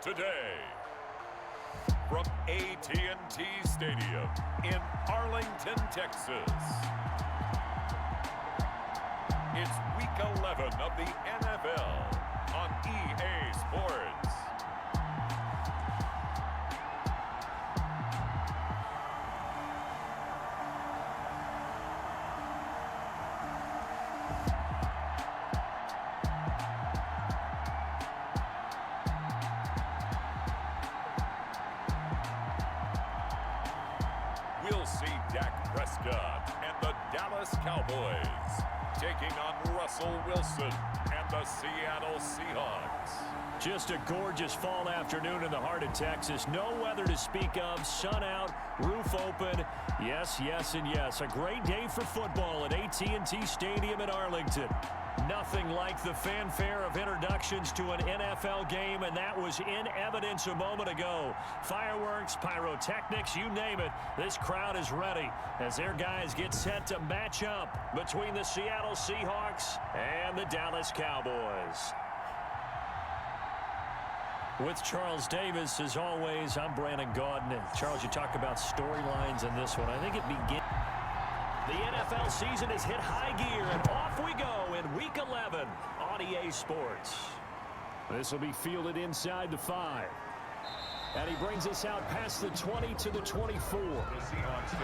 today. From AT&T Stadium in Arlington, Texas. It's Week 11 of the NFL on EA Sports. We'll see Dak Prescott and the Dallas Cowboys taking on Russell Wilson and the Seattle Seahawks. Just a gorgeous fall afternoon in the heart of Texas. No weather to speak of. Sun out, roof open. Yes, yes, and yes. A great day for football at AT&T Stadium in Arlington. Nothing like the fanfare of introductions to an NFL game, and that was in evidence a moment ago. Fireworks, pyrotechnics, you name it. This crowd is ready as their guys get set to match up between the Seattle Seahawks and the Dallas Cowboys. With Charles Davis, as always, I'm Brandon Gaudin. And Charles, you talk about storylines in this one. I think it begins. The NFL season has hit high gear, and off we go in Week 11 on EA Sports. This will be fielded inside the 5. And he brings us out past the 20 to the 24.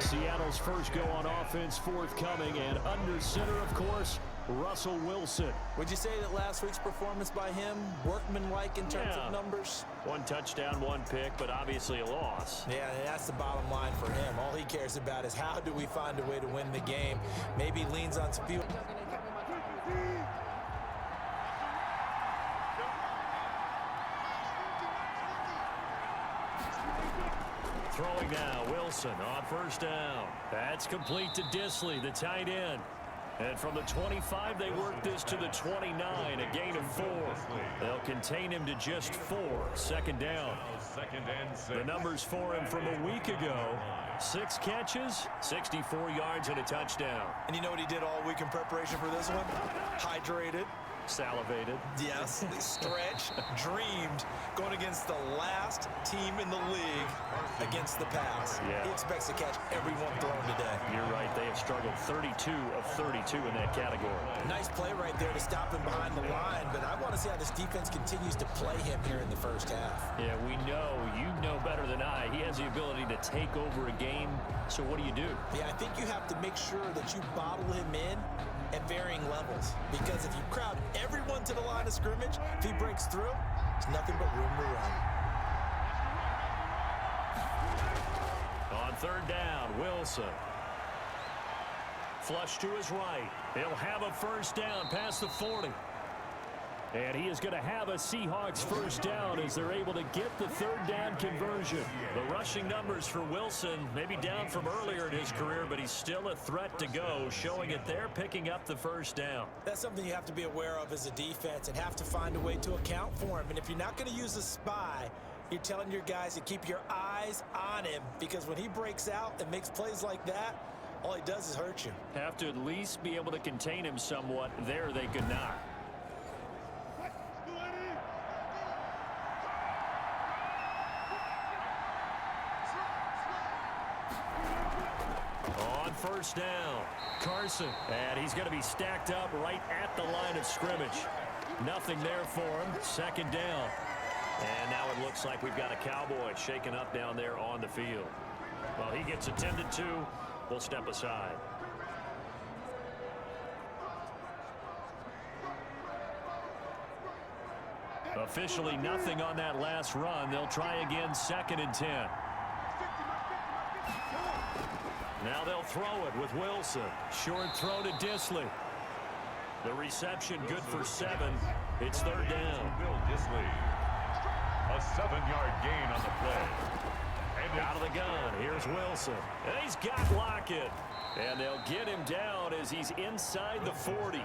Seattle's first go on offense forthcoming, and under center, of course, Russell Wilson. Would you say that last week's performance by him, workmanlike in terms of numbers? 1 touchdown, 1 pick, but obviously a loss. Yeah, that's the bottom line for him. All he cares about is how do we find a way to win the game. Maybe he leans on some people. Throwing now, Wilson on first down. That's complete to Disley, the tight end. And from the 25, they work this to the 29, a gain of 4. They'll contain him to just 4, second down. The numbers for him from a week ago, 6 catches, 64 yards, and a touchdown. And you know what he did all week in preparation for this one? Hydrated. Salivated. Yes, stretched, dreamed, going against the last team in the league against the pass. Yeah. He expects to catch everyone thrown today. You're right. They have struggled 32 of 32 in that category. Nice play right there to stop him behind the line, but I want to see how this defense continues to play him here in the first half. Yeah, we know. You know better than I. He has the ability to take over a game, so what do? Yeah, I think you have to make sure that you bottle him in at varying levels, because if you crowd everyone to the line of scrimmage, if he breaks through, there's nothing but room to run. On third down, Wilson. Flush to his right. He'll have a first down past the 40. And he is going to have a Seahawks first down as they're able to get the third down conversion. The rushing numbers for Wilson may be down from earlier in his career, but he's still a threat to go, showing it they're picking up the first down. That's something you have to be aware of as a defense and have to find a way to account for him. And if you're not going to use a spy, you're telling your guys to keep your eyes on him, because when he breaks out and makes plays like that, all he does is hurt you. Have to at least be able to contain him somewhat. There they could not. First down, Carson, and he's going to be stacked up right at the line of scrimmage. Nothing there for him. Second down. And now it looks like we've got a Cowboy shaken up down there on the field. Well, he gets attended to. We'll step aside. Officially nothing on that last run. They'll try again, 2nd and 10. Now they'll throw it with Wilson. Short throw to Disley. The reception good for 7. It's third down. Disley. A 7-yard gain on the play. And out of the gun, here's Wilson. And he's got Lockett. And they'll get him down as he's inside the 40.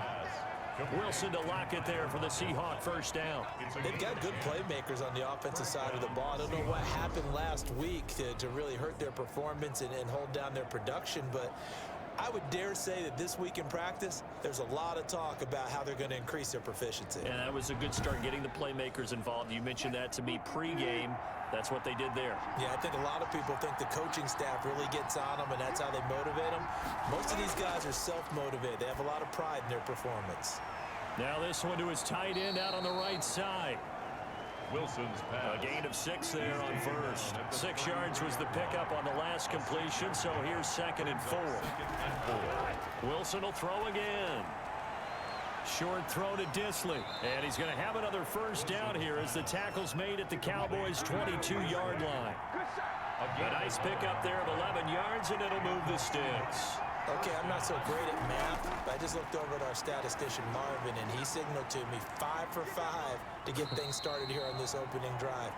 Wilson to Lockett there for the Seahawk first down. They've got good playmakers on the offensive side of the ball. I don't know what happened last week to really hurt their performance and hold down their production, but I would dare say that this week in practice, there's a lot of talk about how they're going to increase their proficiency. And that was a good start, getting the playmakers involved. You mentioned that to me pregame. That's what they did there. Yeah, I think a lot of people think the coaching staff really gets on them, and that's how they motivate them. Most of these guys are self-motivated. They have a lot of pride in their performance. Now this one to his tight end out on the right side. Wilson's pass. A gain of 6 there on first. 6 yards was the pickup on the last completion, so here's 2nd and 4. Wilson will throw again. Short throw to Disley, and he's going to have another first down here as the tackle's made at the Cowboys' 22-yard line. A nice pickup there of 11 yards, and it'll move the sticks. Okay, I'm not so great at math, but I just looked over at our statistician, Marvin, and he signaled to me 5 for 5 to get things started here on this opening drive.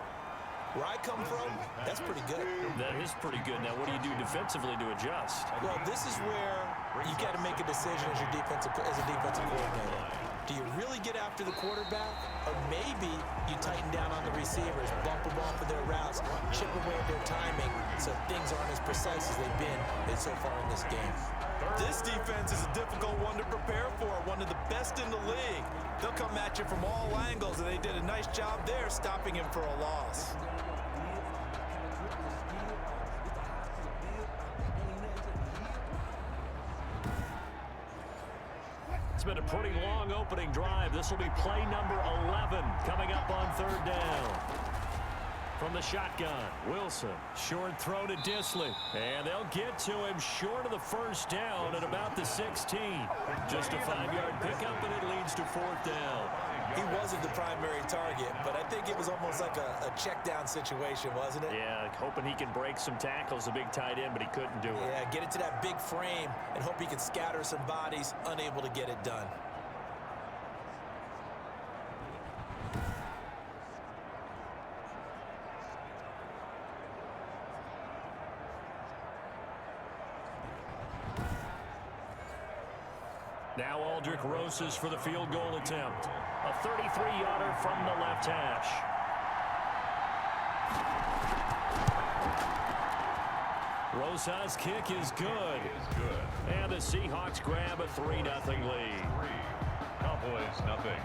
Where I come from, that's pretty good. That is pretty good. Now, what do you do defensively to adjust? Well, this is where you got to make a decision as a defensive coordinator. Do you really get after the quarterback, or maybe you tighten down on the receivers, bump them off of their routes, chip away at their timing, so things aren't as precise as they've been so far in this game. This defense is a difficult one to prepare for, one of the best in the league. They'll come at you from all angles, and they did a nice job there stopping him for a loss. It's been a pretty long opening drive. This will be play number 11 coming up on 3rd down. From the shotgun, Wilson, short throw to Disley, and they'll get to him short of the first down at about the 16. Just a 5-yard pickup, and it leads to 4th down. He wasn't the primary target, but I think it was almost like a check down situation, wasn't it? Yeah, hoping he can break some tackles, a big tight end, but he couldn't do it. Yeah, get it to that big frame and hope he can scatter some bodies, unable to get it done. Now Aldrich Rosas for the field goal attempt. A 33-yarder from the left hash. Rosas' kick is good. And the Seahawks grab a 3-0 lead. Cowboys, nothing.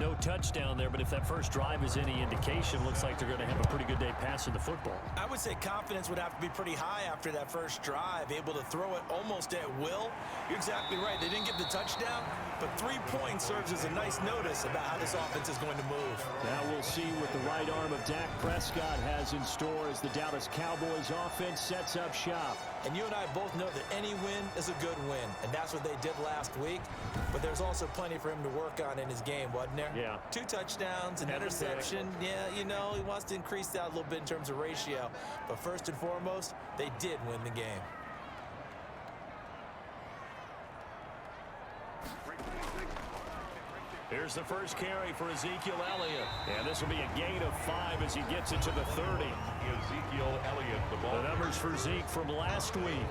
No touchdown there, but if that first drive is any indication, looks like they're going to have a pretty good day passing the football. I would say confidence would have to be pretty high after that first drive, able to throw it almost at will. You're exactly right. They didn't get the touchdown, but 3 points serves as a nice notice about how this offense is going to move. Now we'll see what the right arm of Dak Prescott has in store as the Dallas Cowboys offense sets up shop. And you and I both know that any win is a good win, and that's what they did last week. But there's also plenty for him to work on in his game, wasn't there? Yeah. 2 touchdowns, an interception. Yeah, you know, he wants to increase that a little bit in terms of ratio. But first and foremost, they did win the game. Here's the first carry for Ezekiel Elliott. And this will be a gain of 5 as he gets it to the 30. Ezekiel Elliott, the ball. The numbers for Zeke from last week.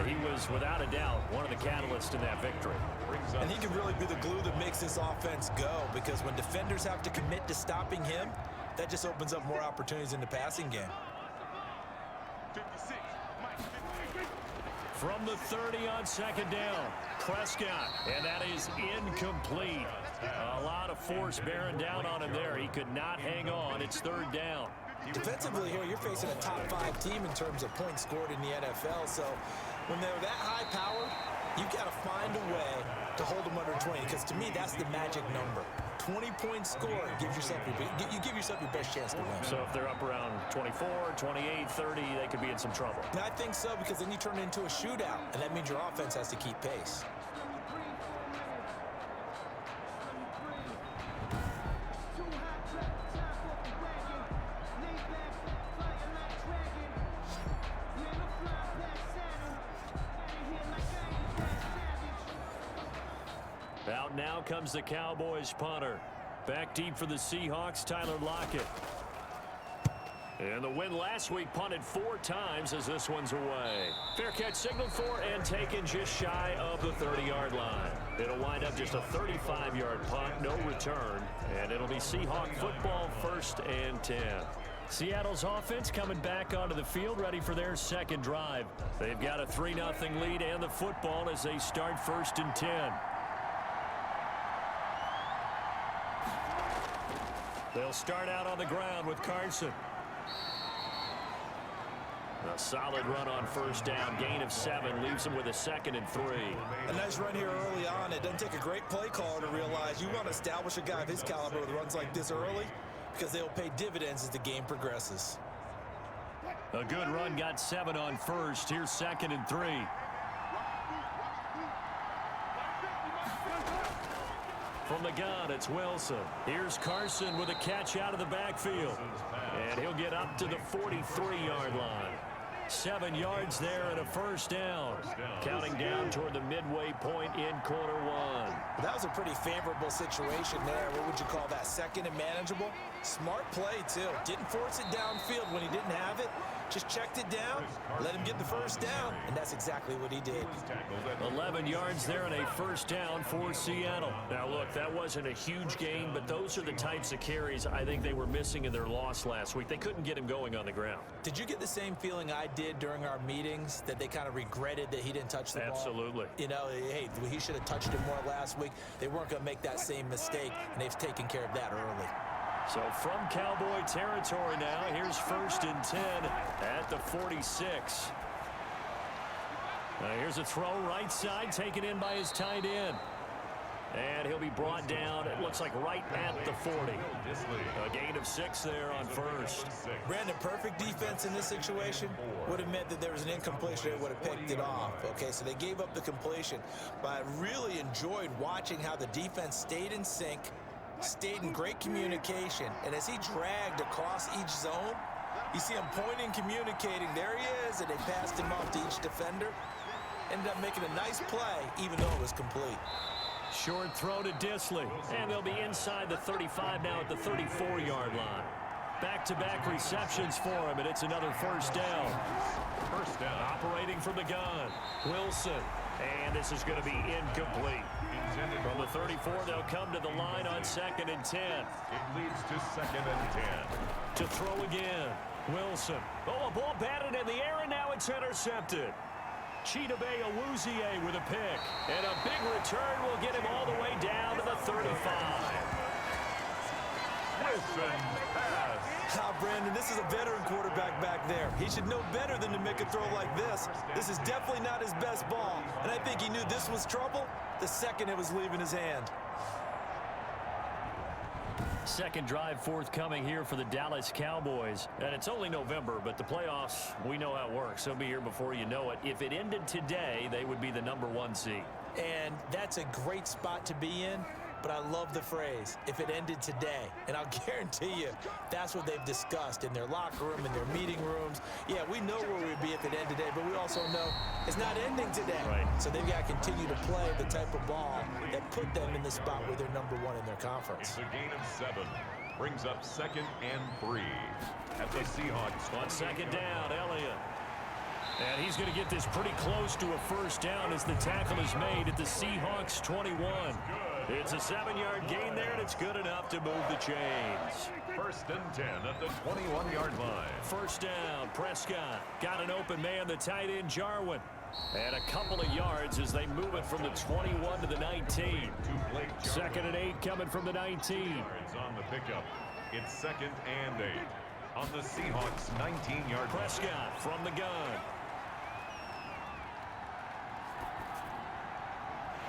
He was, without a doubt, one of the catalysts in that victory. And he can really be the glue that makes this offense go, because when defenders have to commit to stopping him, that just opens up more opportunities in the passing game. From the 30 on 2nd down, Prescott, and that is incomplete. A lot of force bearing down on him there. He could not hang on. It's 3rd down. Defensively here, you're facing a top 5 team in terms of points scored in the NFL. So when they're that high-powered, you've got to find a way to hold them under 20, because to me, that's the magic number. 20 points scored gives yourself you give yourself your best chance to win. So if they're up around 24, 28, 30, they could be in some trouble. And I think so, because then you turn it into a shootout, and that means your offense has to keep pace. Out now comes the Cowboys punter. Back deep for the Seahawks, Tyler Lockett. And the win last week, punted 4 times as this one's away. Fair catch signaled for and taken just shy of the 30-yard line. It'll wind up just a 35-yard punt, no return. And it'll be Seahawk football, 1st and 10. Seattle's offense coming back onto the field, ready for their second drive. They've got a 3-0 lead and the football as they start 1st and 10. They'll start out on the ground with Carson. A solid run on 1st down. Gain of 7 leaves them with a 2nd and 3. A nice run here early on. It doesn't take a great play caller to realize you want to establish a guy of his caliber with runs like this early because they'll pay dividends as the game progresses. A good run, got 7 on 1st. Here's 2nd and 3. From the gun, it's Wilson. Here's Carson with a catch out of the backfield. And he'll get up to the 43-yard line. 7 yards there and a 1st down. Counting down toward the midway point in quarter 1. That was a pretty favorable situation there. What would you call that? 2nd and manageable? Smart play, too. Didn't force it downfield when he didn't have it. Just checked it down, let him get the 1st down, and that's exactly what he did. 11 yards there and a 1st down for Seattle. Now, look, that wasn't a huge gain, but those are the types of carries I think they were missing in their loss last week. They couldn't get him going on the ground. Did you get the same feeling I did during our meetings, that they kind of regretted that he didn't touch the ball? Absolutely. You know, hey, he should have touched it more last week. They weren't going to make that same mistake, and they've taken care of that early. So from Cowboy territory now, here's 1st and 10 at the 46. Here's a throw right side, taken in by his tight end. And he'll be brought down, it looks like right at the 40. A gain of 6 there on 1st. Brandon, perfect defense in this situation would have meant that there was an incompletion. They would have picked it off. Okay, so they gave up the completion. But I really enjoyed watching how the defense stayed in sync, stayed in great communication, and as he dragged across each zone, you see him pointing, communicating. There he is, and they passed him off to each defender. Ended up making a nice play, even though it was complete. Short throw to Disley, and they'll be inside the 35 now at the 34-yard line. Back-to-back receptions for him, and it's another 1st down. 1st down. Operating from the gun, Wilson, and this is going to be incomplete. From the 34, they'll come to the line on 2nd and 10. It leads to 2nd and 10. To throw again, Wilson. Oh, a ball batted in the air, and now it's intercepted. Chidobe Awuzie with a pick. And a big return will get him all the way down to the 35. Wilson pass. Brandon, this is a veteran quarterback back there. He should know better than to make a throw like this. This is definitely not his best ball. And I think he knew this was trouble the second it was leaving his hand. Second drive forthcoming here for the Dallas Cowboys. And it's only November, but the playoffs, we know how it works. They'll be here before you know it. If it ended today, they would be the #1 seed. And that's a great spot to be in. But I love the phrase, if it ended today. And I'll guarantee you, that's what they've discussed in their locker room, in their meeting rooms. Yeah, we know where we'd be if it ended today, but we also know it's not ending today. Right. So they've got to continue to play the type of ball that put them in the spot where they're #1 in their conference. It's a gain of 7. Brings up 2nd and 3. At the Seahawks. On 2nd down, Elliott. And he's going to get this pretty close to a 1st down as the tackle is made at the Seahawks 21. It's a 7-yard gain there, and it's good enough to move the chains. 1st and 10 at the 21-yard line. 1st down, Prescott. Got an open man, the tight end, Jarwin. And a couple of yards as they move it from the 21 to the 19. 2nd and 8 coming from the 19. Yards on the pickup. It's 2nd and 8. On the Seahawks 19-yard line. Prescott from the gun.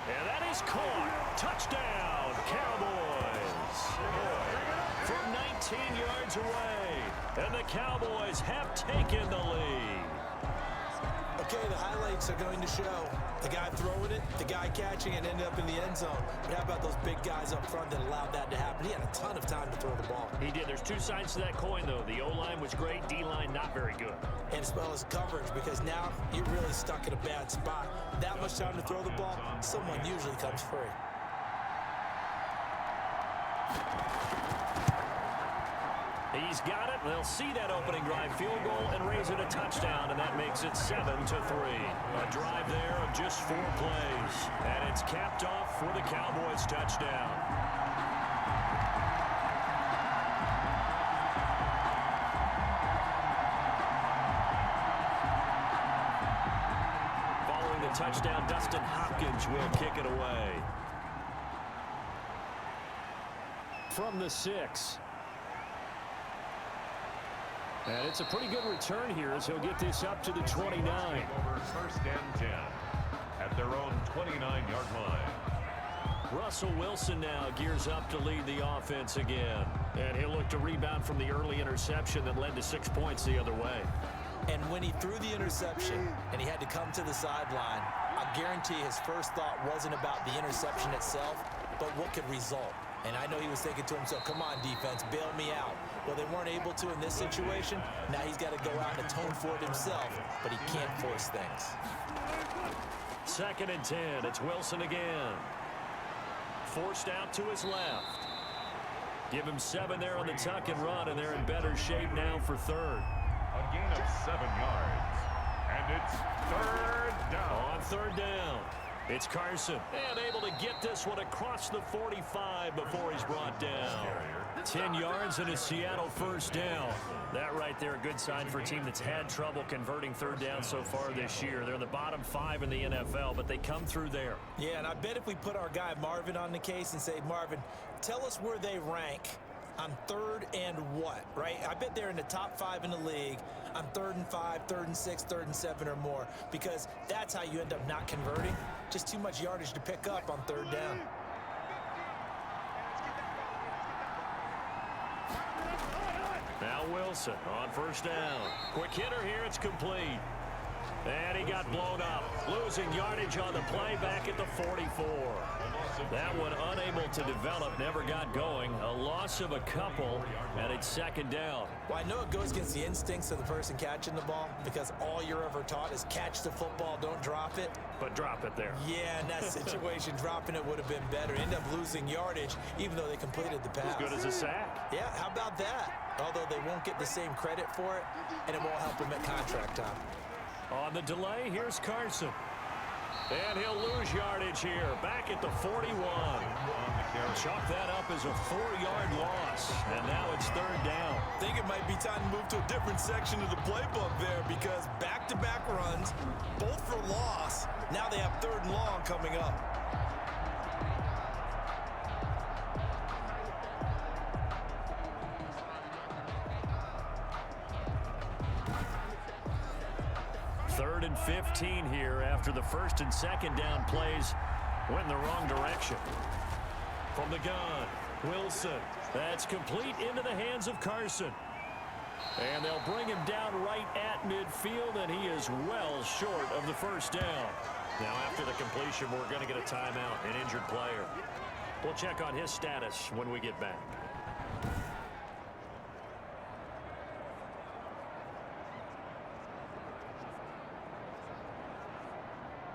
And that is caught. Touchdown, Cowboys. From 19 yards away. And the Cowboys have taken the lead. Okay, the highlights are going to show the guy throwing it, the guy catching it, ended up in the end zone. But how about those big guys up front that allowed that to happen? He had a ton of time to throw the ball. He did. There's two sides to that coin, though. The O-line was great. D-line not very good. And as well as coverage, because now you're really stuck in a bad spot. That much time to throw the ball, someone usually comes free. He's got it. They'll see that opening drive field goal and raise it a touchdown, and that makes it 7-3. A drive there of just 4 plays, and it's capped off for the Cowboys touchdown. touchdown. Dustin Hopkins will kick it away. From the 6. And it's a pretty good return here as he'll get this up to the 29. First and 10 at their own 29-yard line. Russell Wilson now gears up to lead the offense again. And he'll look to rebound from the early interception that led to 6 points the other way. And when he threw the interception and he had to come to the sideline, I guarantee his first thought wasn't about the interception itself, but what could result. And I know he was thinking to himself, come on, defense, bail me out. Well, they weren't able to in this situation. Now he's got to go out and atone for it himself, but he can't force things. 2nd and 10. It's Wilson again. Forced out to his left. Give him 7 there on the tuck and run, and they're in better shape now for 3rd. A gain of 7 yards. And it's 3rd down. On 3rd down, it's Carson. And able to get this one across the 45 before he's brought down. 10 yards and a Seattle first down. That right there, a good sign for a team that's had trouble converting 3rd down so far this year. They're in the bottom 5 in the NFL, but they come through there. Yeah, and I bet if we put our guy Marvin on the case and say, Marvin, tell us where they rank on 3rd and what, right? I bet they're in the top 5 in the league on 3rd and 5, 3rd and 6, 3rd and 7 or more, because that's how you end up not converting. Just too much yardage to pick up on 3rd down. Now Wilson on first down. Quick hitter here. It's complete. And he got blown up. Losing yardage on the play back at the 44. That one unable to develop. Never got going. A loss of a couple. And it's 2nd down. Well, I know it goes against the instincts of the person catching the ball because all you're ever taught is catch the football, don't drop it. But drop it there. Yeah, in that situation, dropping it would have been better. End up losing yardage even though they completed the pass. As good as a sack. Yeah, how about that? Although they won't get the same credit for it, and it won't help them at contract time. On the delay, here's Carson. And he'll lose yardage here. Back at the 41. Chalk that up as a 4-yard loss. And now it's 3rd down. I think it might be time to move to a different section of the playbook there because back-to-back runs, both for loss. Now they have 3rd and long coming up. Third and 15 here after the 1st and 2nd down plays went in the wrong direction. From the gun, Wilson. That's complete into the hands of Carson. And they'll bring him down right at midfield, and he is well short of the 1st down. Now after the completion, we're going to get a timeout, an injured player. We'll check on his status when we get back.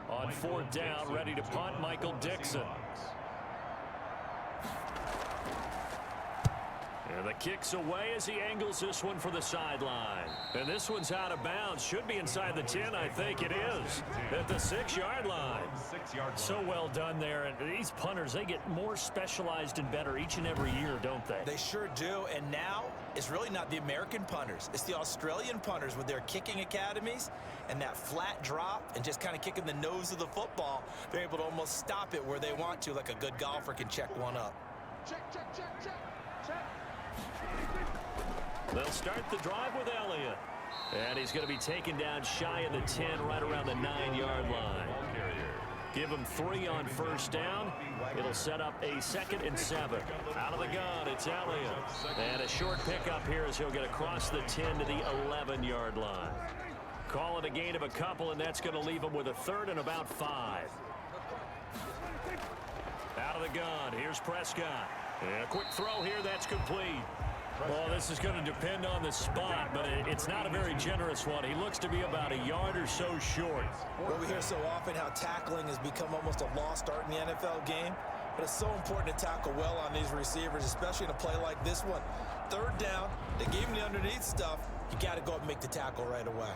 On 4th down, ready to punt, Michael Dixon. And the kick's away as he angles this one for the sideline. And this one's out of bounds. Should be inside the 10, I think it is. At the 6-yard line. So well done there. And these punters, they get more specialized and better each and every year, don't they? They sure do. And now it's really not the American punters. It's the Australian punters with their kicking academies and that flat drop and just kind of kicking the nose of the football. They're able to almost stop it where they want to, like a good golfer can check one up. Check, check, check, check, check. They'll start the drive with Elliott. And he's going to be taken down shy of the 10, right around the 9-yard line. Give him 3 on 1st down. It'll set up a 2nd and 7. Out of the gun, it's Elliott. And a short pickup here as he'll get across the 10 to the 11-yard line. Call it a gain of a couple, and that's going to leave him with a 3rd and about 5. Out of the gun, here's Prescott. And a quick throw here, that's complete. Well, this is going to depend on the spot, but it's not a very generous one. He looks to be about a yard or so short. Well, we hear so often how tackling has become almost a lost art in the NFL game, but it's so important to tackle well on these receivers, especially in a play like this one. 3rd down, they gave him the underneath stuff. You got to go up and make the tackle right away.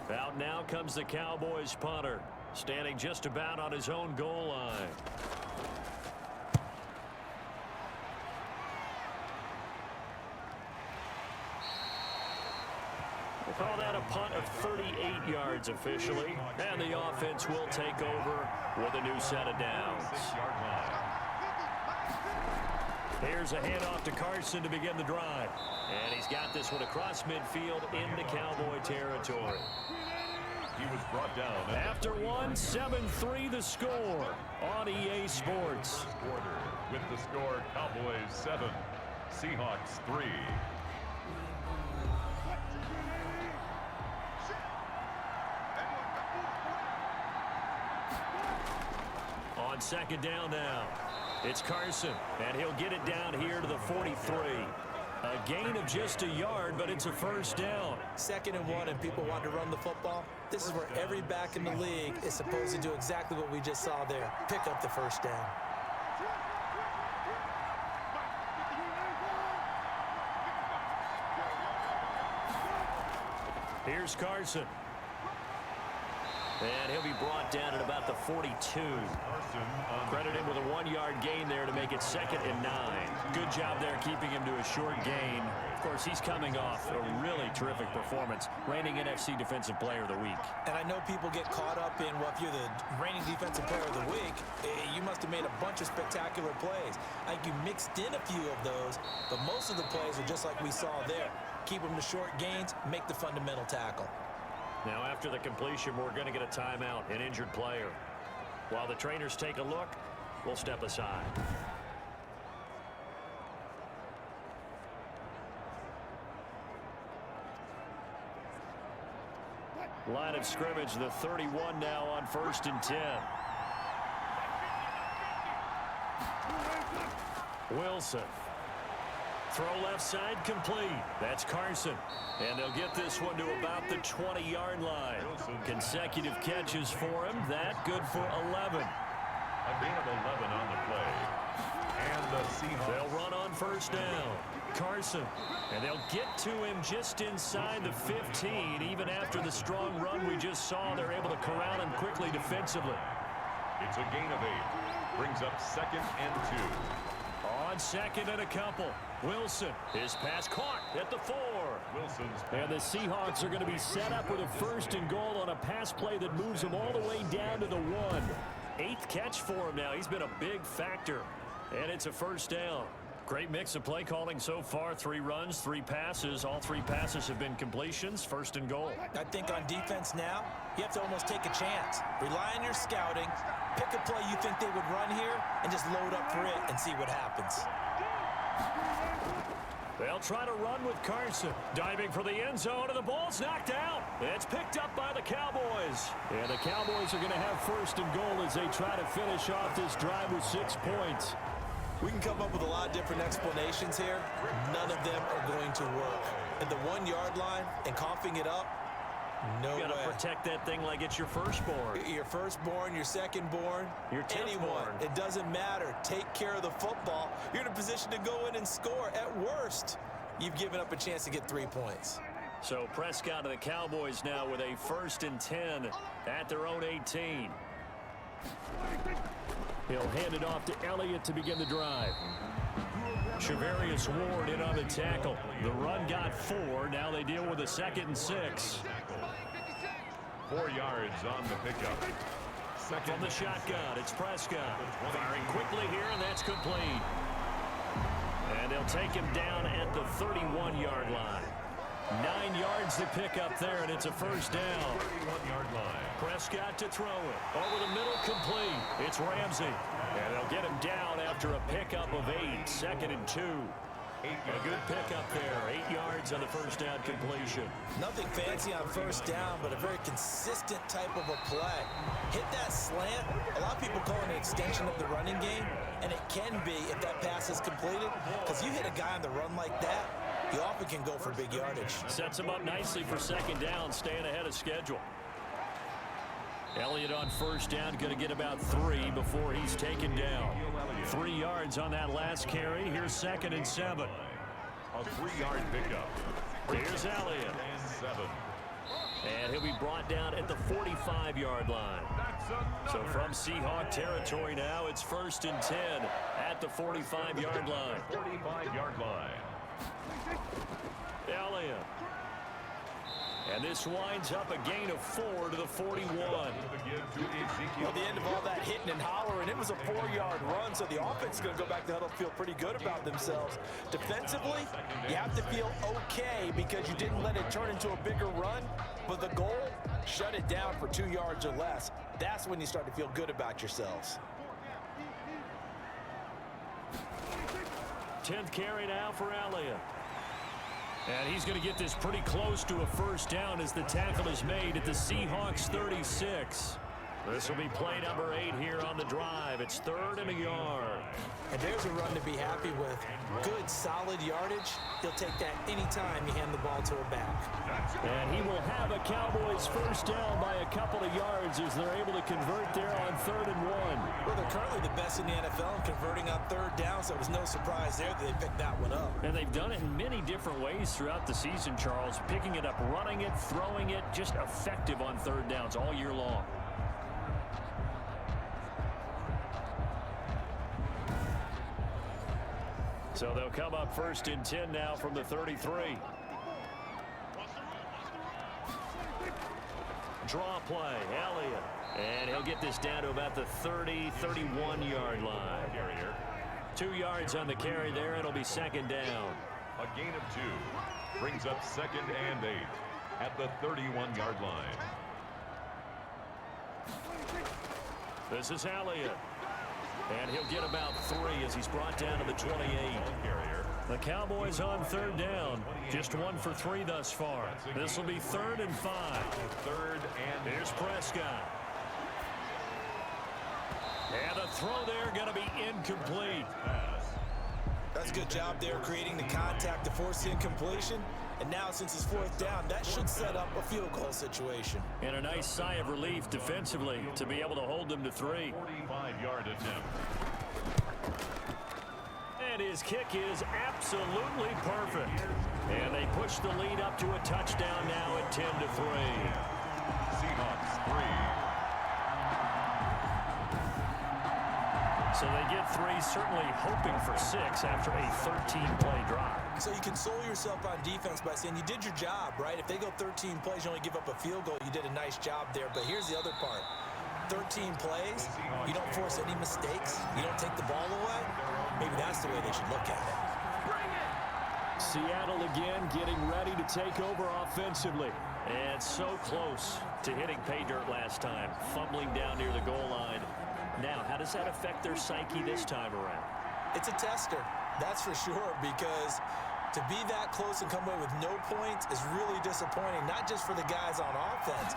Out now comes the Cowboys punter, standing just about on his own goal line. We'll call that a punt of 38 yards officially. And the offense will take over with a new set of downs. Here's a handoff to Carson to begin the drive. And he's got this one across midfield into Cowboy territory. He was brought down. After one, 7-3 the score on EA Sports. With the score, Cowboys 7, Seahawks 3. On second down now, it's Carson, and he'll get it down here to the 43. A gain of just a yard, but it's a first down. 2nd and 1, and people want to run the football. This is where every back in the league is supposed to do exactly what we just saw there. Pick up the first down. Here's Carson. And he'll be brought down at about the 42. Credit him with a 1-yard gain there to make it 2nd and 9. Good job there keeping him to a short gain. Of course, he's coming off a really terrific performance, reigning NFC Defensive Player of the Week. And I know people get caught up in, well, if you're the reigning Defensive Player of the Week, you must have made a bunch of spectacular plays. I think you mixed in a few of those, but most of the plays are just like we saw there. Keep them to short gains, make the fundamental tackle. Now, after the completion, we're going to get a timeout, an injured player. While the trainers take a look, we'll step aside. Line of scrimmage, the 31 now on 1st and 10. Wilson. Throw left side complete. That's Carson. And they'll get this one to about the 20-yard line. Consecutive catches for him. That good for 11. A gain of 11 on the play. And the Seahawks. They'll run on first down. Carson. And they'll get to him just inside the 15. Even after the strong run we just saw, they're able to corral him quickly defensively. It's a gain of 8. Brings up 2nd and 2. On 2nd and a couple. Wilson, his pass caught at the 4. Wilson's And the Seahawks are going to be set up with a 1st and goal on a pass play that moves them all the way down to the 1. 8th catch for him now. He's been a big factor. And it's a first down. Great mix of play calling so far. 3 runs, 3 passes. All 3 passes have been completions. 1st and goal. I think on defense now, you have to almost take a chance. Rely on your scouting. Pick a play you think they would run here and just load up for it and see what happens. They'll try to run with Carson. Diving for the end zone, and the ball's knocked out. It's picked up by the Cowboys. And the Cowboys are going to have 1st and goal as they try to finish off this drive with 6 points. We can come up with a lot of different explanations here. None of them are going to work. At the 1-yard line and coughing it up, no way. You got to protect that thing like it's your firstborn. Your firstborn, your secondborn, your 10th anyone. born. It doesn't matter. Take care of the football. You're in a position to go in and score. At worst, you've given up a chance to get 3 points. So Prescott and the Cowboys now with a 1st and 10 at their own 18. He'll hand it off to Elliott to begin the drive. Shavarius Ward in on the tackle. The run got 4. Now they deal with a 2nd and 6. 4 yards on the pickup. From the shotgun, it's Prescott. Firing quickly here, and that's complete. And they'll take him down at the 31-yard line. 9 yards to pick up there, and it's a first down. 31-yard line. Prescott to throw it. Over the middle, complete. It's Ramsey. And they'll get him down after a pickup of 8. 2nd and 2. A good pickup there. 8 yards on the first down completion. Nothing fancy on first down, but a very consistent type of a play. Hit that slant. A lot of people call it an extension of the running game, and it can be if that pass is completed, because you hit a guy on the run like that, you often can go for big yardage. Sets him up nicely for 2nd down, staying ahead of schedule. Elliott on first down, going to get about 3 before he's taken down. 3 yards on that last carry. Here's 2nd and 7. A 3-yard pickup. Here's Elliott. 7. And he'll be brought down at the 45-yard line. So from Seahawk territory now, it's 1st and 10 at the 45-yard line. 45-yard line. Elliott. And this winds up a gain of 4 to the 41. Well, the end of all that hitting and hollering, it was a 4-yard run, so the offense is going to go back to the huddle, feel pretty good about themselves. Defensively, you have to feel okay because you didn't let it turn into a bigger run, but the goal, shut it down for 2 yards or less. That's when you start to feel good about yourselves. 10th carry now for Elliott. And he's going to get this pretty close to a first down as the tackle is made at the Seahawks 36. This will be play number 8 here on the drive. It's 3rd and a yard. And there's a run to be happy with. Good, solid yardage. He'll take that anytime you hand the ball to a back. And he will have a Cowboys first down by a couple of yards as they're able to convert there on 3rd and 1. Well, they're currently the best in the NFL in converting on 3rd down, so it was no surprise there that they picked that one up. And they've done it in many different ways throughout the season, Charles. Picking it up, running it, throwing it, just effective on 3rd downs all year long. So they'll come up 1st and 10 now from the 33. Draw play, Elliott. And he'll get this down to about the 30, 31-yard line. 2 yards on the carry there. It'll be 2nd down. A gain of 2 brings up 2nd and 8 at the 31-yard line. This is Elliott. And he'll get about 3 as he's brought down to the 28. The Cowboys on 3rd down. Just 1 for 3 thus far. This will be 3rd and 5. 3rd and Here's Prescott. And the throw there going to be incomplete. That's a good job there creating the contact to force the incompletion. And now since it's 4th down, that should set up a field goal situation. And a nice sigh of relief defensively to be able to hold them to 3. 45-yard attempt. And his kick is absolutely perfect. And they push the lead up to a touchdown now at 10 to 3. Seahawks 3. So they get 3, certainly hoping for 6 after a 13-play drive. So you console yourself on defense by saying you did your job, right? If they go 13 plays, you only give up a field goal, you did a nice job there. But here's the other part. 13 plays, you don't force any mistakes, you don't take the ball away. Maybe that's the way they should look at it. Seattle again getting ready to take over offensively. And so close to hitting pay dirt last time, fumbling down near the goal line. Now, how does that affect their psyche this time around? It's a tester, that's for sure, because to be that close and come away with no points is really disappointing, not just for the guys on offense,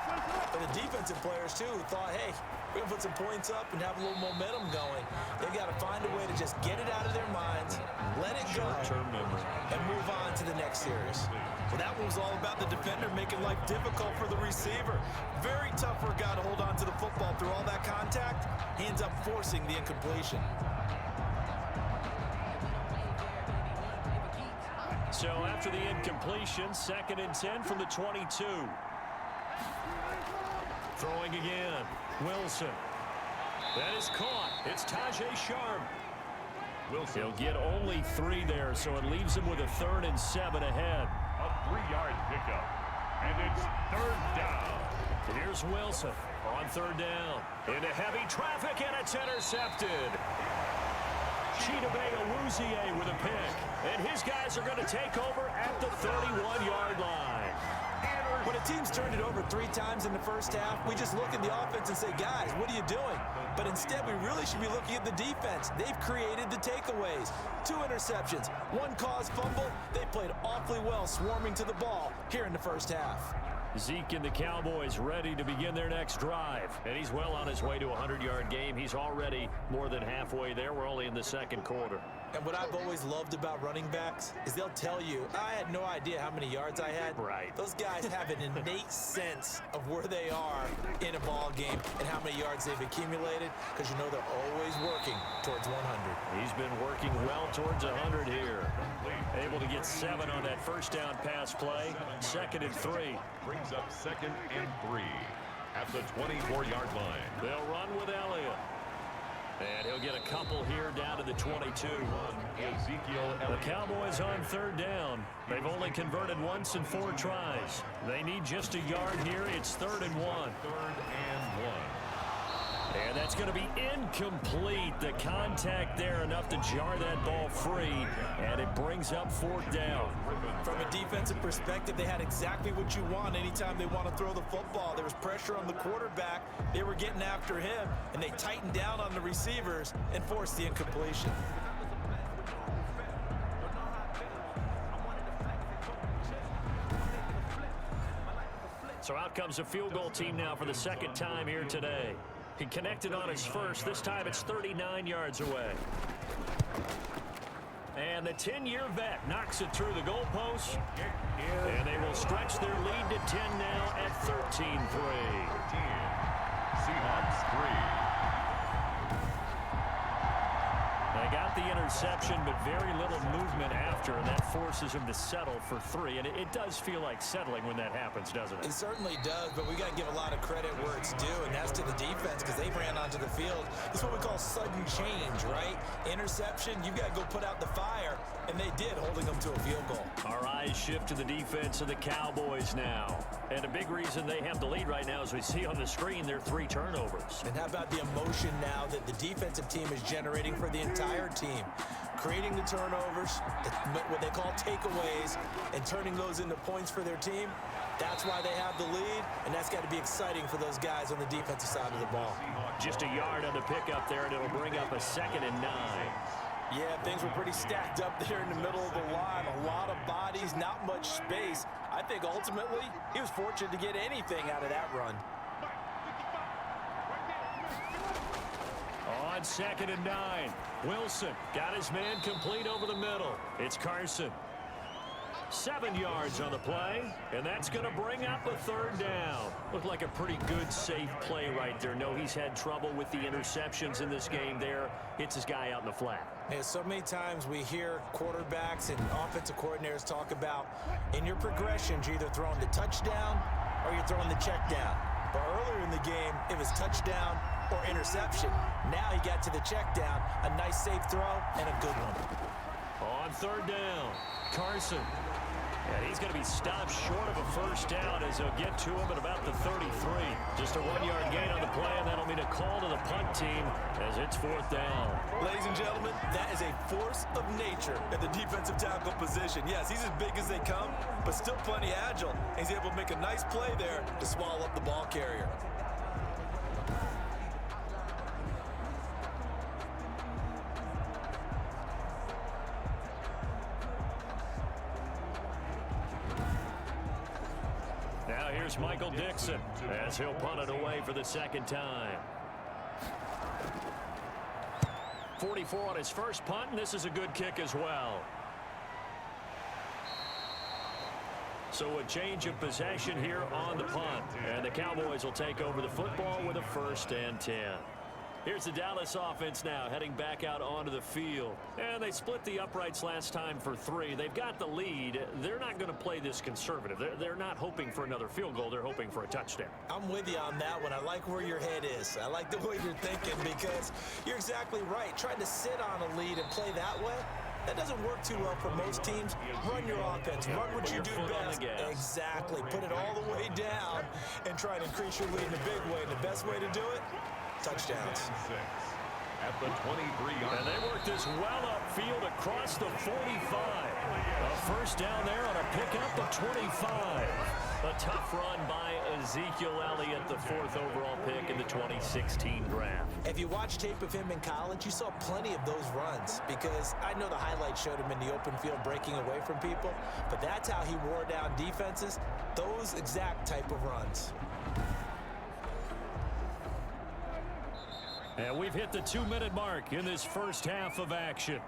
but the defensive players, too, who thought, hey, we're going to put some points up and have a little momentum going. They've got to find a way to just get it out of their minds, let it go, and move on to the next series. Well, that one was all about the defender making life difficult for the receiver. Very tough for a guy to hold on to the football through all that contact. He ends up forcing the incompletion. So after the incompletion, 2nd and 10 from the 22. Throwing again. Wilson. That is caught. It's Tajay Sharp. Wilson. He'll get only 3 there, so it leaves him with a 3rd and 7 ahead. A 3-yard pickup. And it's 3rd down. Here's Wilson on 3rd down. Into heavy traffic, and it's intercepted. Chidobe Awuzie with a pick. And his guys are going to take over at the 31-yard line. When a team's turned it over 3 times in the first half, we just look at the offense and say, guys, what are you doing? But instead, we really should be looking at the defense. They've created the takeaways. 2 interceptions, 1 caused fumble. They played awfully well swarming to the ball here in the first half. Zeke and the Cowboys ready to begin their next drive. And he's well on his way to a 100-yard game. He's already more than halfway there. We're only in the 2nd quarter. And what I've always loved about running backs is they'll tell you, I had no idea how many yards I had. Right. Those guys have an innate sense of where they are in a ball game and how many yards they've accumulated, because you know they're always working towards 100. He's been working well towards 100 here. Able to get 7 on that first down pass play. 2nd and 3. Brings up 2nd and 3 at the 24-yard line. They'll run with Elliott. And he'll get a couple here down to the 22. The Cowboys on third down. They've only converted once in 4 tries. They need just a yard here. It's 3rd and 1. 3rd and 1. And that's going to be incomplete. The contact there enough to jar that ball free, and it brings up 4th down. From a defensive perspective, they had exactly what you want anytime they want to throw the football. There was pressure on the quarterback. They were getting after him, and they tightened down on the receivers and forced the incompletion. So out comes a field goal team now for the 2nd time here today. He connected on his first. This time it's 39 yards away. And the 10-year vet knocks it through the goalpost. And they will stretch their lead to 10 now at 13-3. Seahawks 3. They got the interception, but very little movement after, and that forces him to settle for 3. And it does feel like settling when that happens, doesn't it? It certainly does, but we got to give a lot of credit where it's due, and that's to the defense because they ran onto the field. It's what we call sudden change, right? Interception, you've got to go put out the fire, and they did, holding them to a field goal. Our eyes shift to the defense of the Cowboys now. And a big reason they have the lead right now, as we see on the screen, their 3 turnovers. And how about the emotion now that the defensive team is generating for the entire team? Creating the turnovers, what they call takeaways, and turning those into points for their team. That's why they have the lead, and that's got to be exciting for those guys on the defensive side of the ball. Just a yard on the pickup there, and it'll bring up a 2nd and 9. Yeah, things were pretty stacked up there in the middle of the line. A lot of bodies, not much space. I think ultimately he was fortunate to get anything out of that run. On 2nd and 9, Wilson got his man complete over the middle. It's Carson. 7 yards on the play, and that's going to bring up a 3rd down. Looked like a pretty good, safe play right there. No, he's had trouble with the interceptions in this game there. Hits his guy out in the flat. Yeah, so many times we hear quarterbacks and offensive coordinators talk about in your progressions, you're either throwing the touchdown or you're throwing the check down. But earlier in the game, it was touchdown or interception. Now he got to the check down, a nice safe throw, and a good one. On 3rd down, Carson. And he's going to be stopped short of a 1st down as they'll get to him at about the 33. Just a 1-yard gain on the play, and that'll mean a call to the punt team as it's 4th down. Ladies and gentlemen, that is a force of nature at the defensive tackle position. Yes, he's as big as they come, but still plenty agile. He's able to make a nice play there to swallow up the ball carrier. Now here's Michael Dixon as he'll punt it away for the 2nd time. 44 on his first punt, and this is a good kick as well. So a change of possession here on the punt, and the Cowboys will take over the football with a 1st and 10. Here's the Dallas offense now heading back out onto the field. And they split the uprights last time for 3. They've got the lead. They're not going to play this conservative. They're not hoping for another field goal. They're hoping for a touchdown. I'm with you on that one. I like where your head is. I like the way you're thinking because you're exactly right. Trying to sit on a lead and play that way, that doesn't work too well for most teams. Run your offense. Run what you do best. Exactly. Put it all the way down and try and increase your lead in a big way. And the best way to do it, touchdowns. At the 23-yard And they work this well upfield across the 45. A 1st down there on a pickup at 25. A tough run by Ezekiel Elliott, the 4th overall pick in the 2016 draft. If you watch tape of him in college, you saw plenty of those runs because I know the highlights showed him in the open field breaking away from people, but that's how he wore down defenses, those exact type of runs. And we've hit the 2-minute mark in this first half of action.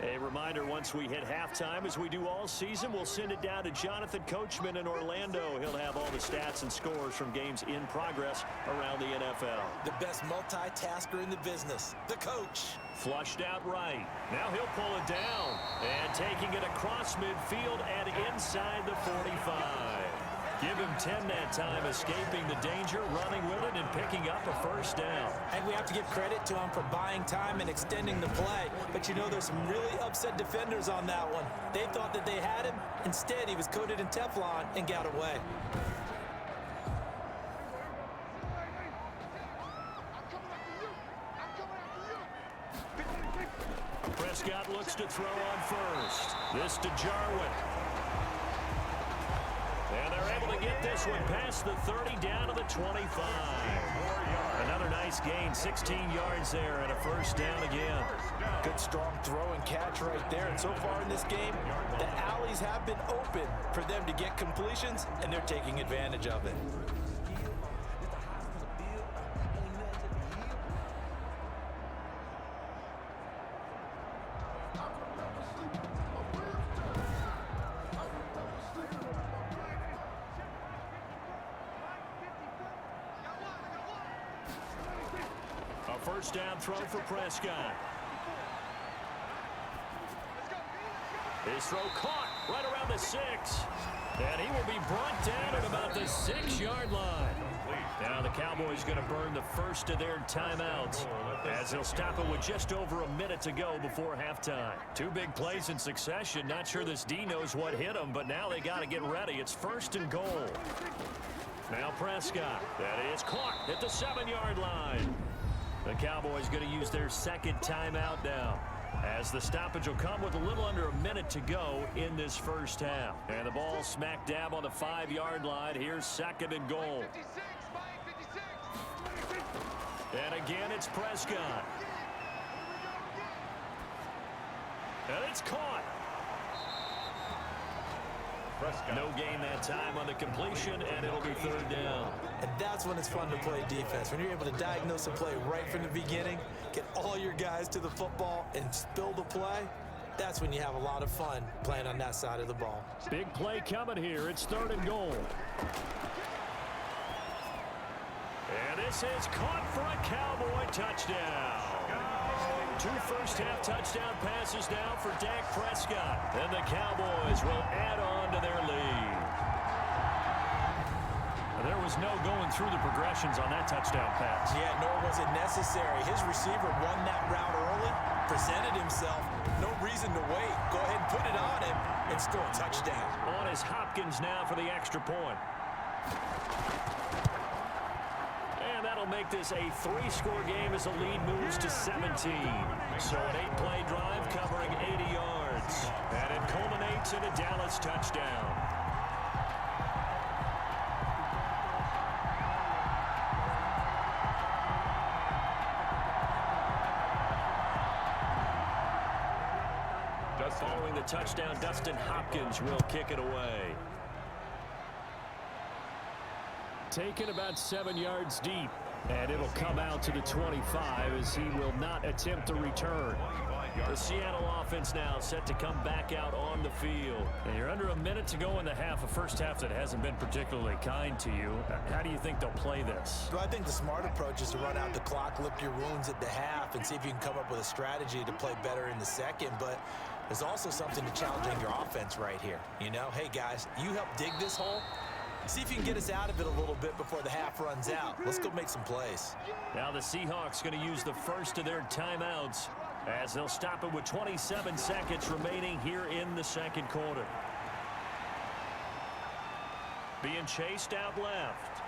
A reminder, once we hit halftime, as we do all season, we'll send it down to Jonathan Coachman in Orlando. He'll have all the stats and scores from games in progress around the NFL. The best multitasker in the business, the coach. Flushed out right. Now he'll pull it down. And taking it across midfield and inside the 45. Give him 10 that time, escaping the danger, running with it, and picking up a first down. And we have to give credit to him for buying time and extending the play. But you know, there's some really upset defenders on that one. They thought that they had him. Instead, he was coated in Teflon and got away. Prescott looks to throw on first. This to Jarwin. And they're able to get this one past the 30 down to the 25. Another nice gain, 16 yards there and a first down again. Good strong throw and catch right there. And so far in this game, the alleys have been open for them to get completions, and they're taking advantage of it. First down throw for Prescott. His throw caught right around the 6. And he will be brought down at about the 6-yard line. Now the Cowboys going to burn the first of their timeouts as they'll stop it with just over a minute to go before halftime. Two big plays in succession. Not sure this D knows what hit him, but now they got to get ready. It's first and goal. Now Prescott. That is caught at the 7-yard line. The Cowboys going to use their second timeout now, as the stoppage will come with a little under a minute to go in this first half. And the ball smack dab on the 5-yard line. Here's second and goal. And again, it's Prescott. And it's caught. No gain that time on the completion, and it'll be third down. And that's when it's fun to play defense. When you're able to diagnose a play right from the beginning, get all your guys to the football, and spill the play, that's when you have a lot of fun playing on that side of the ball. Big play coming here. It's third and goal. And this is caught for a Cowboy touchdown. Two first-half touchdown passes now for Dak Prescott. And the Cowboys will add on to their lead. There was no going through the progressions on that touchdown pass. Yeah, nor was it necessary. His receiver won that route early, presented himself. No reason to wait. Go ahead and put it on him and score a touchdown. On is Hopkins now for the extra point. That'll make this a 3-score game as the lead moves to 17. So an 8-play drive covering 80 yards. And it culminates in a Dallas touchdown. Following the touchdown, Dustin Hopkins will kick it away. Taken about 7 yards deep, and it'll come out to the 25 as he will not attempt to return. The Seattle offense now set to come back out on the field. And you're under a minute to go in the half, a first half that hasn't been particularly kind to you. How do you think they'll play this? Well, I think the smart approach is to run out the clock, lick your wounds at the half, and see if you can come up with a strategy to play better in the second. But there's also something to challenging your offense right here. You know, hey, guys, you help dig this hole. See if you can get us out of it a little bit before the half runs out. Let's go make some plays. Now the Seahawks going to use the first of their timeouts as they'll stop it with 27 seconds remaining here in the second quarter. Being chased out left.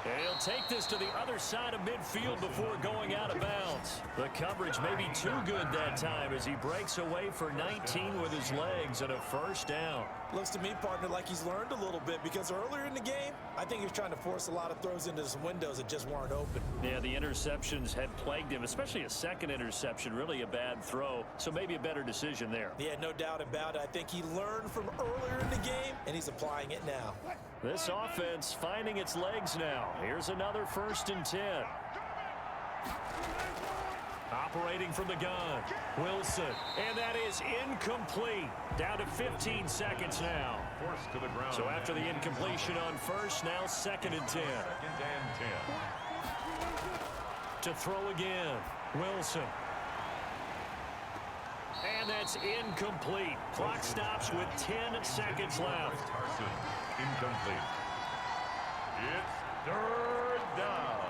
And he'll take this to the other side of midfield before going out of bounds. The coverage may be too good that time as he breaks away for 19 with his legs and a first down. Looks to me, partner, like he's learned a little bit because earlier in the game, I think he was trying to force a lot of throws into some windows that just weren't open. Yeah, the interceptions had plagued him, especially a second interception, really a bad throw. So maybe a better decision there. Yeah, no doubt about it. I think he learned from earlier in the game, and he's applying it now. This offense finding its legs now. Here's another 1st and 10. Operating from the gun, Wilson, and that is incomplete. Down to 15 seconds now. Forced to the ground. So after the incompletion on first, now 2nd and 10. 2nd and 10. To throw again, Wilson. And And that's incomplete. Clock stops with 10 seconds left. Carson, incomplete. It's third down.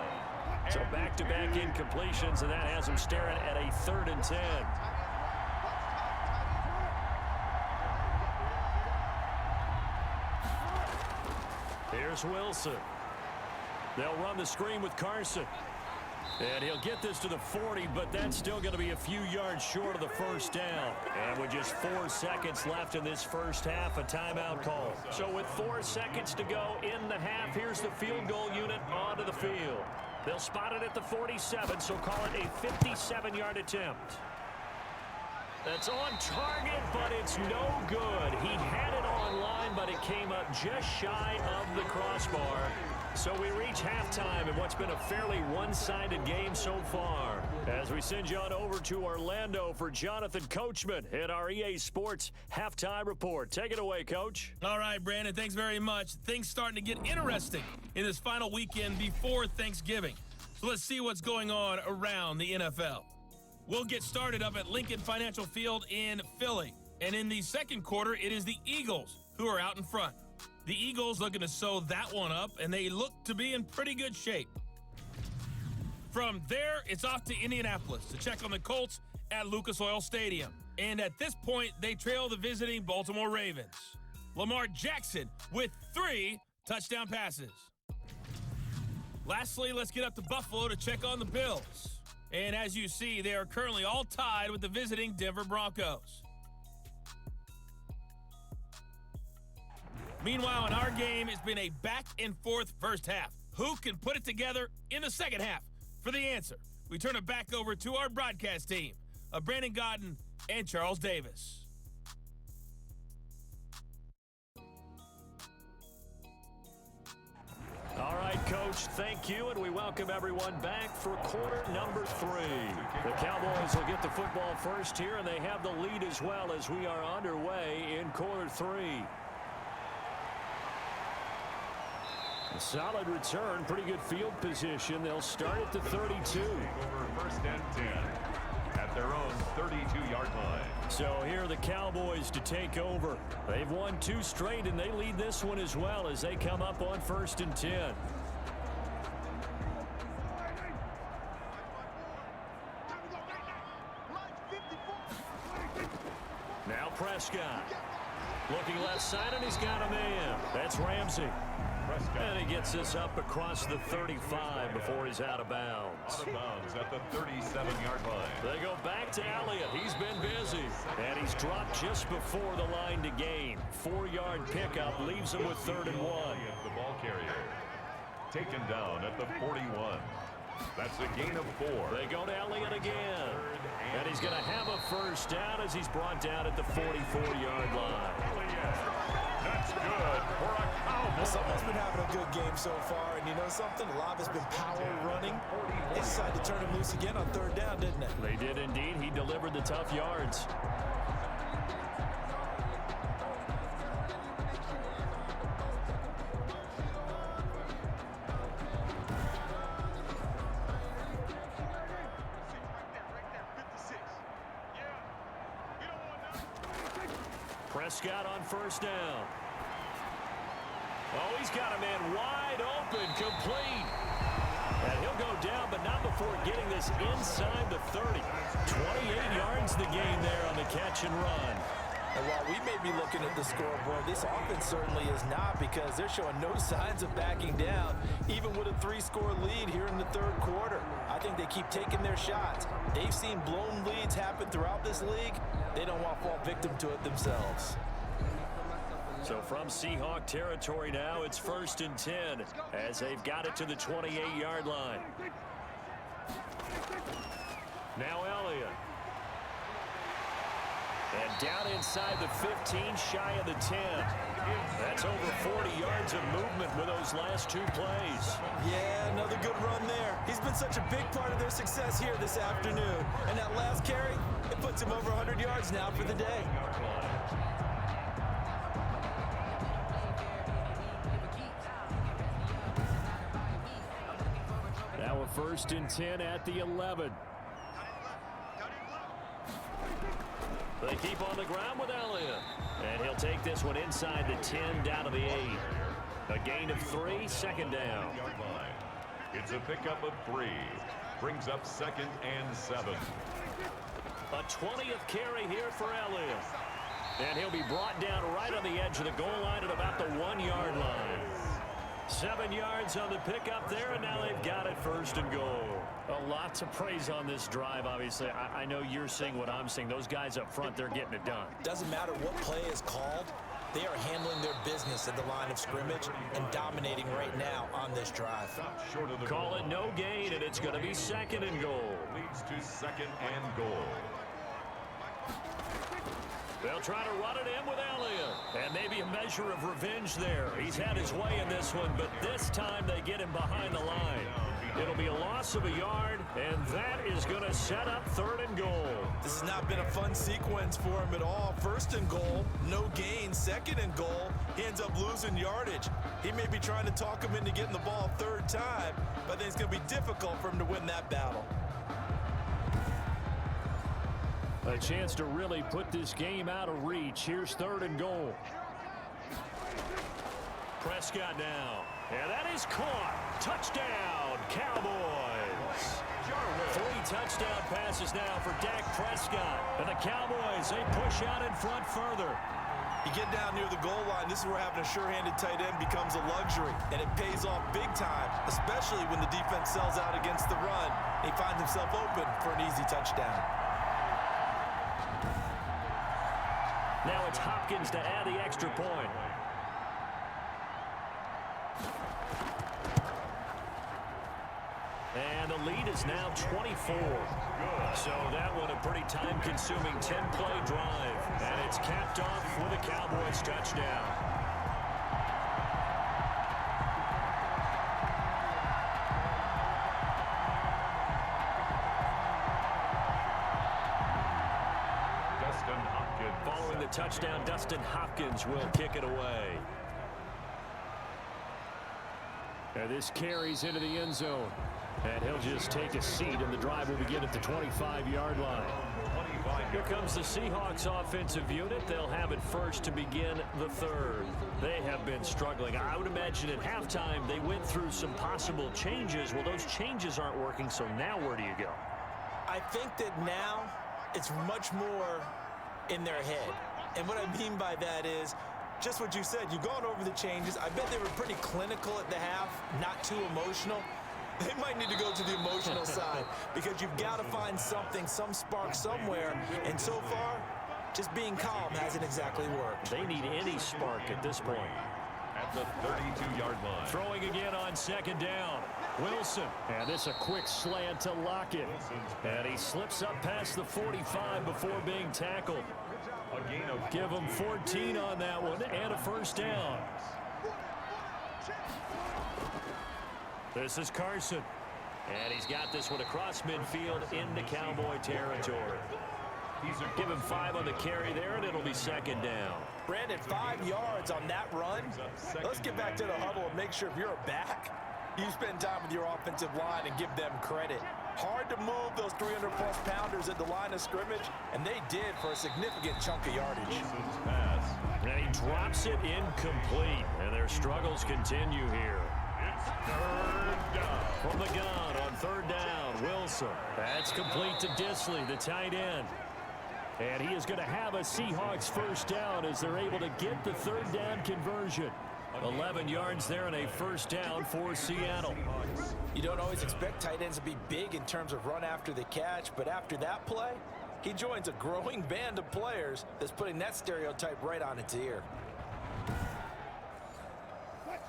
So back-to-back incompletions, and that has him staring at a 3rd and 10. Here's Wilson. They'll run the screen with Carson. And he'll get this to the 40, but that's still going to be a few yards short of the first down. And with just 4 seconds left in this first half, a timeout call. So with 4 seconds to go in the half, here's the field goal unit onto the field. They'll spot it at the 47, so call it a 57-yard attempt. That's on target, but it's no good. He had it on line, but it came up just shy of the crossbar. So we reach halftime in what's been a fairly one-sided game so far. As we send you on over to Orlando for Jonathan Coachman at our EA Sports Halftime Report. Take it away, Coach. All right, Brandon, thanks very much. Things starting to get interesting in this final weekend before Thanksgiving. So let's see what's going on around the NFL. We'll get started up at Lincoln Financial Field in Philly. And in the second quarter, it is the Eagles who are out in front. The Eagles looking to sew that one up, and they look to be in pretty good shape. From there, it's off to Indianapolis to check on the Colts at Lucas Oil Stadium. And at this point, they trail the visiting Baltimore Ravens. Lamar Jackson with 3 touchdown passes. Lastly, let's get up to Buffalo to check on the Bills. And as you see, they are currently all tied with the visiting Denver Broncos. Meanwhile, in our game, it's been a back-and-forth first half. Who can put it together in the second half? For the answer, we turn it back over to our broadcast team of Brandon Godden and Charles Davis. All right, Coach, thank you, and we welcome everyone back for quarter number 3. The Cowboys will get the football first here, and they have the lead as well as we are underway in quarter 3. A solid return, pretty good field position. They'll start at the 32. Over first and 10 at their own 32-yard line. So here are the Cowboys to take over. They've won 2 straight, and they lead this one as well as they come up on first and 10. Now Prescott. Looking left side, and he's got a man. That's Ramsey. And he gets this up across the 35 before he's out of bounds. Out of bounds at the 37-yard line. They go back to Elliott. He's been busy. And he's dropped just before the line to gain. 4-yard pickup leaves him with 3rd and 1. The ball carrier taken down at the 41. That's a gain of 4. They go to Elliott again. And he's going to have a first down as he's brought down at the 44-yard line. That's good for a Cowboy. Someone's been having a good game so far, and you know something? A lot has been power running. They decided to turn him loose again on 3rd down, didn't they? They did indeed. He delivered the tough yards. Prescott on first down. Oh, he's got a man wide open, complete. And he'll go down, but not before getting this inside the 30. 28 yards the gain there on the catch and run. And while we may be looking at the scoreboard, this offense certainly is not, because they're showing no signs of backing down, even with a 3-score lead here in the 3rd quarter. I think they keep taking their shots. They've seen blown leads happen throughout this league. They don't want to fall victim to it themselves. So from Seahawk territory now, it's 1st and 10 as they've got it to the 28-yard line. Now Elliott. And down inside the 15, shy of the 10. That's over 40 yards of movement with those last 2 plays. Yeah, another good run there. He's been such a big part of their success here this afternoon. And that last carry, it puts him over 100 yards now for the day. Now a 1st and 10 at the 11. They keep on the ground with Elliott. And he'll take this one inside the 10 down to the 8. A gain of 3, second down. It's a pickup of 3. Brings up 2nd and 7. A 20th carry here for Elliott. And he'll be brought down right on the edge of the goal line at about the 1-yard line. 7 yards on the pickup there, and now they've got it 1st and goal. A lot to praise on this drive, obviously. I know you're seeing what I'm seeing. Those guys up front, they're getting it done. Doesn't matter what play is called. They are handling their business at the line of scrimmage and dominating right now on this drive. Call it no gain, and it's going to be 2nd and goal. Leads to 2nd and goal. They'll try to run it in with Elliott. And maybe a measure of revenge there. He's had his way in this one, but this time they get him behind the line. It'll be a loss of a yard, and that is going to set up 3rd and goal. This has not been a fun sequence for him at all. 1st and goal, no gain. 2nd and goal, he ends up losing yardage. He may be trying to talk him into getting the ball 3rd time, but I think it's going to be difficult for him to win that battle. A chance to really put this game out of reach. Here's 3rd and goal. Prescott now. And that is caught. Touchdown, Cowboys. 3 touchdown passes now for Dak Prescott. And the Cowboys, they push out in front further. You get down near the goal line, this is where having a sure-handed tight end becomes a luxury. And it pays off big time, especially when the defense sells out against the run. And he finds himself open for an easy touchdown. Now it's Hopkins to add the extra point. And the lead is now 24. So that one a pretty time-consuming 10-play drive. And it's capped off with a Cowboys touchdown. Following the touchdown, Dustin Hopkins will kick it away. And this carries into the end zone. And he'll just take a seat, and the drive will begin at the 25-yard line. Here comes the Seahawks offensive unit. They'll have it first to begin the 3rd. They have been struggling. I would imagine at halftime they went through some possible changes. Well, those changes aren't working, so now where do you go? I think that now it's much more in their head. And what I mean by that is just what you said. You've gone over the changes. I bet they were pretty clinical at the half, not too emotional. They might need to go to the emotional side because you've got to find something, some spark somewhere. And so far, just being calm hasn't exactly worked. They need any spark at this point. At the 32-yard line. Throwing again on 2nd down. Wilson. And this a quick slant to Lockett. And he slips up past the 45 before being tackled. A gain of Give him 14 on that one and a 1st down. This is Carson. And he's got this one across midfield into Cowboy territory. Give him 5 on the carry there, and it'll be 2nd down. Brandon, 5 yards on that run. Let's get back to the huddle and make sure if you're a back, you spend time with your offensive line and give them credit. Hard to move those 300-plus pounders at the line of scrimmage, and they did for a significant chunk of yardage. And he drops it incomplete, and their struggles continue here. It's 3rd down. From the gun on 3rd down, Wilson. That's complete to Disley, the tight end. And he is going to have a Seahawks 1st down as they're able to get the 3rd down conversion. 11 yards there and a 1st down for Seattle. You don't always expect tight ends to be big in terms of run after the catch, but after that play, he joins a growing band of players that's putting that stereotype right on its ear.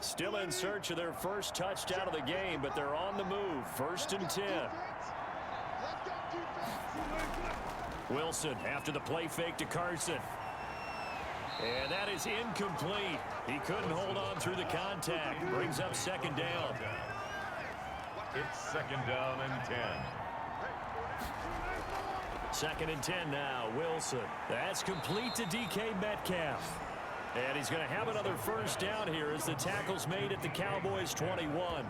Still in search of their first touchdown of the game, but they're on the move. 1st and 10. Wilson after the play fake to Carson. And that is incomplete. He couldn't hold on through the contact. Brings up 2nd down. It's 2nd down and 10. 2nd and 10 now, Wilson. That's complete to DK Metcalf. And he's going to have another 1st down here as the tackle's made at the Cowboys 21.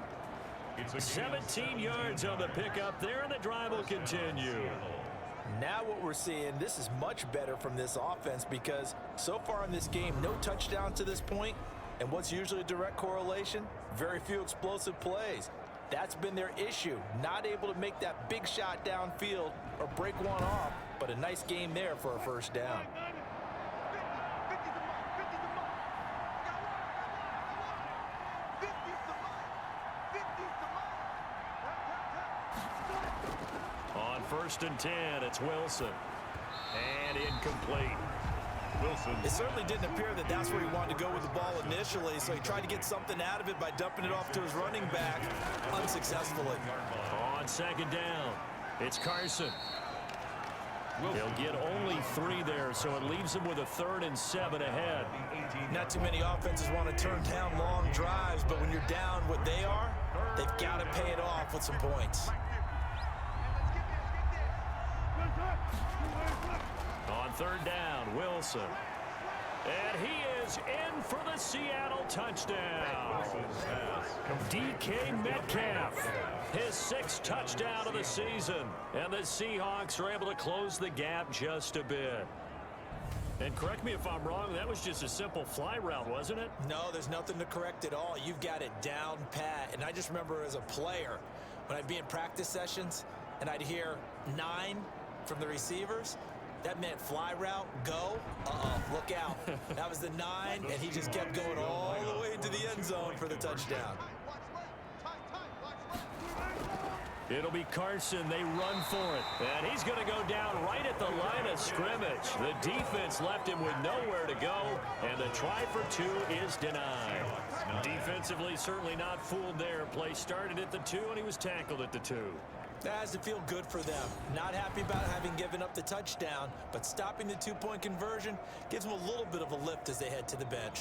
17 yards on the pickup there, and the drive will continue. Now what we're seeing, this is much better from this offense because so far in this game, no touchdowns to this point. And what's usually a direct correlation? Very few explosive plays. That's been their issue. Not able to make that big shot downfield or break one off, but a nice game there for a first down. On 1st and 10, it's Wilson. And incomplete. Wilson. It certainly didn't appear that that's where he wanted to go with the ball initially, so he tried to get something out of it by dumping it off to his running back unsuccessfully. On 2nd down, it's Carson. He'll get only 3 there, so it leaves him with a 3rd and 7 ahead. Not too many offenses want to turn down long drives, but when you're down what they are, they've got to pay it off with some points. On 3rd down, Wilson. And he is in for the Seattle touchdown. DK Metcalf, his 6th touchdown of the season. And the Seahawks are able to close the gap just a bit. And correct me if I'm wrong, that was just a simple fly route, wasn't it? No, there's nothing to correct at all. You've got it down pat. And I just remember as a player, when I'd be in practice sessions and I'd hear 9 from the receivers, that meant fly route, go, look out. That was the 9, and he just kept going all the way into the end zone for the touchdown. It'll be Carson. They run for it. And he's going to go down right at the line of scrimmage. The defense left him with nowhere to go, and the try for 2 is denied. Defensively, certainly not fooled there. Play started at the 2, and he was tackled at the 2. That has to feel good for them. Not happy about having given up the touchdown, but stopping the 2-point conversion gives them a little bit of a lift as they head to the bench.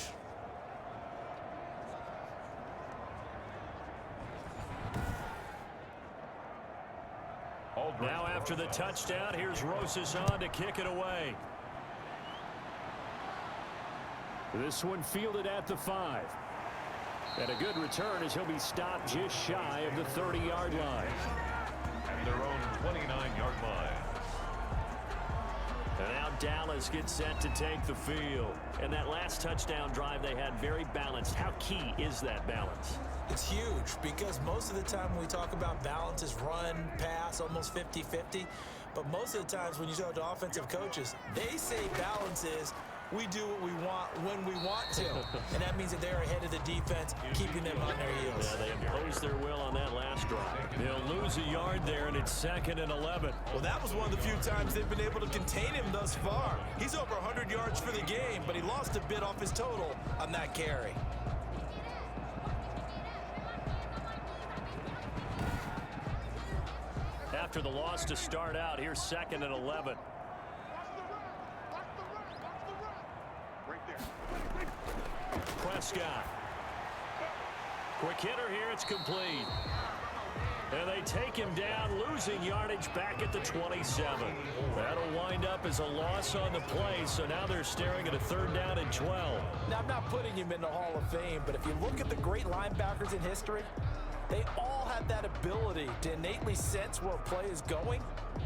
Now after the touchdown, here's Rosas on to kick it away. This one fielded at the 5. And a good return as he'll be stopped just shy of the 30-yard line. At their own 29-yard line. And now Dallas gets set to take the field. And that last touchdown drive they had very balanced. How key is that balance? It's huge because most of the time when we talk about balance is run, pass, almost 50-50. But most of the times when you talk to offensive coaches, they say balance is we do what we want when we want to. And that means that they're ahead of the defense, keeping them on their heels. Yeah, they imposed their will on that last drive. They'll lose a yard there, and it's 2nd and 11. Well, that was one of the few times they've been able to contain him thus far. He's over 100 yards for the game, but he lost a bit off his total on that carry. After the loss to start out, here's 2nd and 11. Prescott. Quick hitter here, it's complete. And they take him down, losing yardage back at the 27. That'll wind up as a loss on the play, so now they're staring at a 3rd down and 12. Now, I'm not putting him in the Hall of Fame, but if you look at the great linebackers in history, they all have that ability to innately sense where a play is going,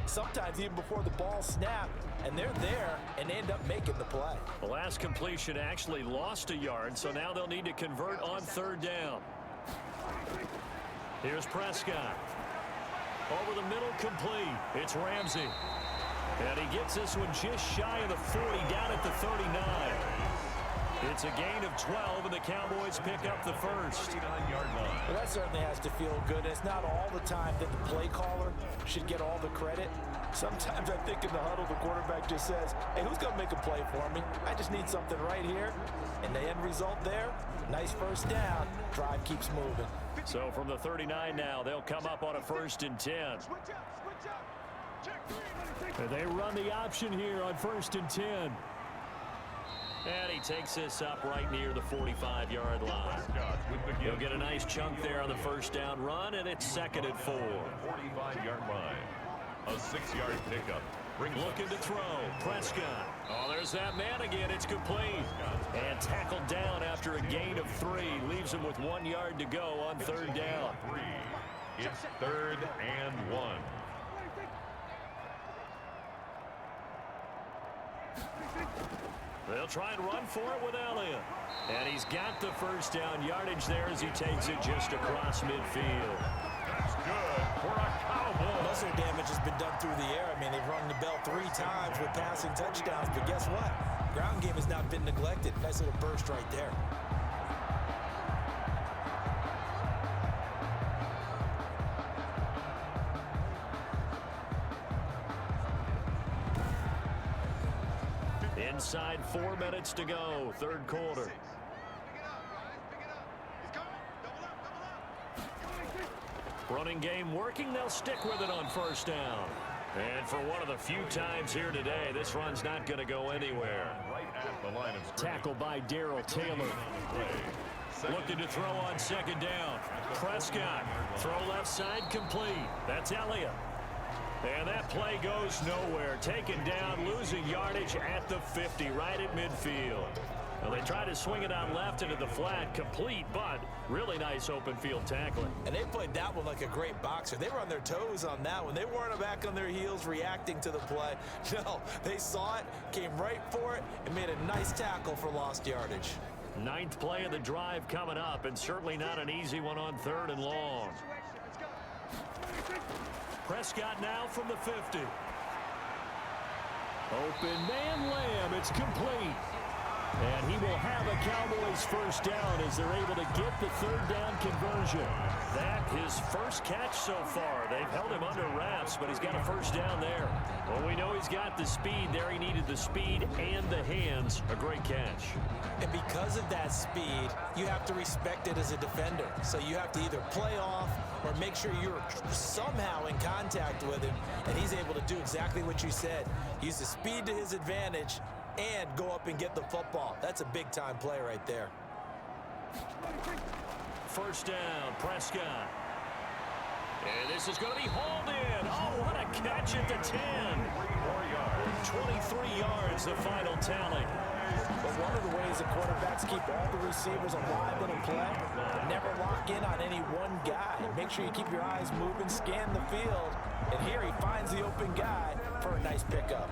sometimes even before the ball snapped, and they're there and they end up making the play. The last completion actually lost a yard, so now they'll need to convert on 3rd down. Here's Prescott. Over the middle, complete. It's Ramsey. And he gets this one just shy of the 40, down at the 39. It's a gain of 12, and the Cowboys pick up the first. Well, that certainly has to feel good. It's not all the time that the play caller should get all the credit. Sometimes I think in the huddle, the quarterback just says, hey, who's going to make a play for me? I just need something right here. And the end result there, nice first down. Drive keeps moving. So from the 39 now, they'll come up on a 1st and 10. They run the option here on 1st and 10. And he takes this up right near the 45-yard line. He'll get a nice chunk there on the first down run, and it's 2nd and 4. 45-yard line. A 6-yard pickup. Looking to throw. Prescott. Oh, there's that man again. It's complete. And tackled down after a gain of 3. Leaves him with 1 yard to go on 3rd down. It's 3rd and 1. They'll try and run for it with Elliott. And he's got the first down yardage there as he takes it just across midfield. That's good for a Cowboy. Most of their damage has been done through the air. I mean, they've rung the bell 3 times with passing touchdowns, but guess what? Ground game has not been neglected. Nice little burst right there. Inside 4 minutes to go, third quarter. Running game working. They'll stick with it on first down. And for one of the few times here today, this run's not going to go anywhere. Right at the line of scrimmage. Tackle by Darrell Taylor. Looking to throw on second down. Prescott. Throw left side complete. That's Elliott. And that play goes nowhere. Taken down, losing yardage at the 50, right at midfield. Well, they try to swing it out left into the flat, complete, but really nice open field tackling. And they played that one like a great boxer. They were on their toes on that one. They weren't back on their heels reacting to the play. No, they saw it, came right for it, and made a nice tackle for lost yardage. 9th play of the drive coming up, and certainly not an easy one on 3rd and long. Prescott now from the 50. Open man Lamb. It's complete. And he will have a Cowboys first down as they're able to get the 3rd down conversion. That his first catch so far. They've held him under wraps, but he's got a first down there. Well, we know he's got the speed there. He needed the speed and the hands. A great catch. And because of that speed, you have to respect it as a defender. So you have to either play off or make sure you're somehow in contact with him. And he's able to do exactly what you said. Use the speed to his advantage and go up and get the football. That's a big-time play right there. First down, Prescott. And this is going to be hauled in. Oh, what a catch at the 10. 23 yards, the final tally. But one of the ways the quarterbacks keep all the receivers alive in a play, never lock in on any one guy. Make sure you keep your eyes moving, scan the field, and here he finds the open guy for a nice pickup.